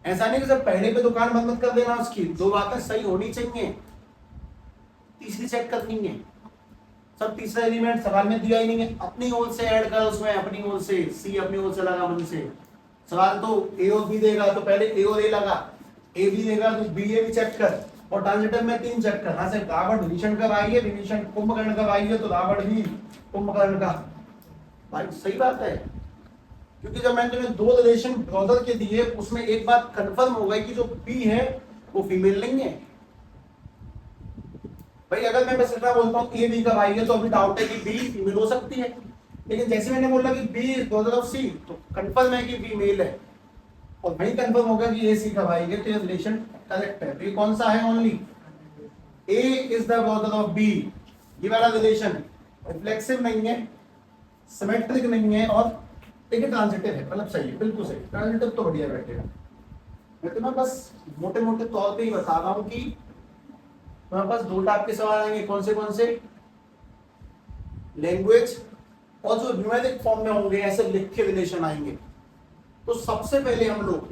ऐसा नहीं कि सब पहले पे दुकान बंद मत कर देना उसकी, दो बातें सही होनी चाहिए, तीसरी चेक करनी है। सब तीसरा एलिमेंट सवाल में दिया ही नहीं है, अपनी ओर से ऐड कर उसमें, अपनी ओर से सी, अपनी ओर से लगा मन से। सवाल तो ए और बी देगा तो पहले ए और ए लगा, ए बी देगा तो बी ए भी चेक कर, और ट्रांजिटिव में तीन चेक कर। हाँ से रावण विभीषण का भाई है, विभीषण कुंभकर्ण का भाई है, तो रावण भी कुंभकर्ण का भाई। सही बात है, क्योंकि जब मैंने तुम्हें दो रिलेशन ब्रदर के दिए, उसमें एक बात कंफर्म हो गई कि जो बी है वो फीमेल नहीं है भाई। अगर मैं बस इतना बोलता हूँ ए बी का भाई है, तो अभी डाउट है कि बी फीमेल हो सकती है, लेकिन जैसे मैंने बोला कि बी इज ब्रदर ऑफ सी, तो कंफर्म है कि बी मेल है, और वही कंफर्म होगा कि ए सी का भाई है, तो ये रिलेशन करेक्ट है। तो ये कौन सा है? Only A is the brother of B, ये वाला रिलेशन। रिफ्लेक्सिव नहीं है, सिमेट्रिक नहीं है, और एक ट्रांजिटिव है, मतलब सही है, बिल्कुल सही। ट्रांजिटिव तो बढ़िया बैठेगा। मैं तुम्हें बस मोटे मोटे तौर पे ही बता रहा हूँ कि तुम्हारे पास दो टाइप के सवाल आएंगे। कौन से? लैंग्वेज और जो न्यूमेरिक फॉर्म में होंगे, ऐसे लिख के रिलेशन आएंगे। तो सबसे पहले हम लोग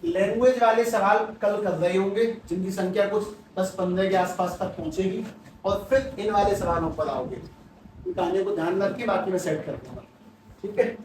लैंग्वेज वाले सवाल कल कर रहे होंगे, जिनकी संख्या कुछ 10-15 के आसपास तक पहुंचेगी, और फिर इन वाले सवालों पर आओगे। इन कहानियों को ध्यान रख के बाकी मैं सेट कर दूंगा, ठीक है।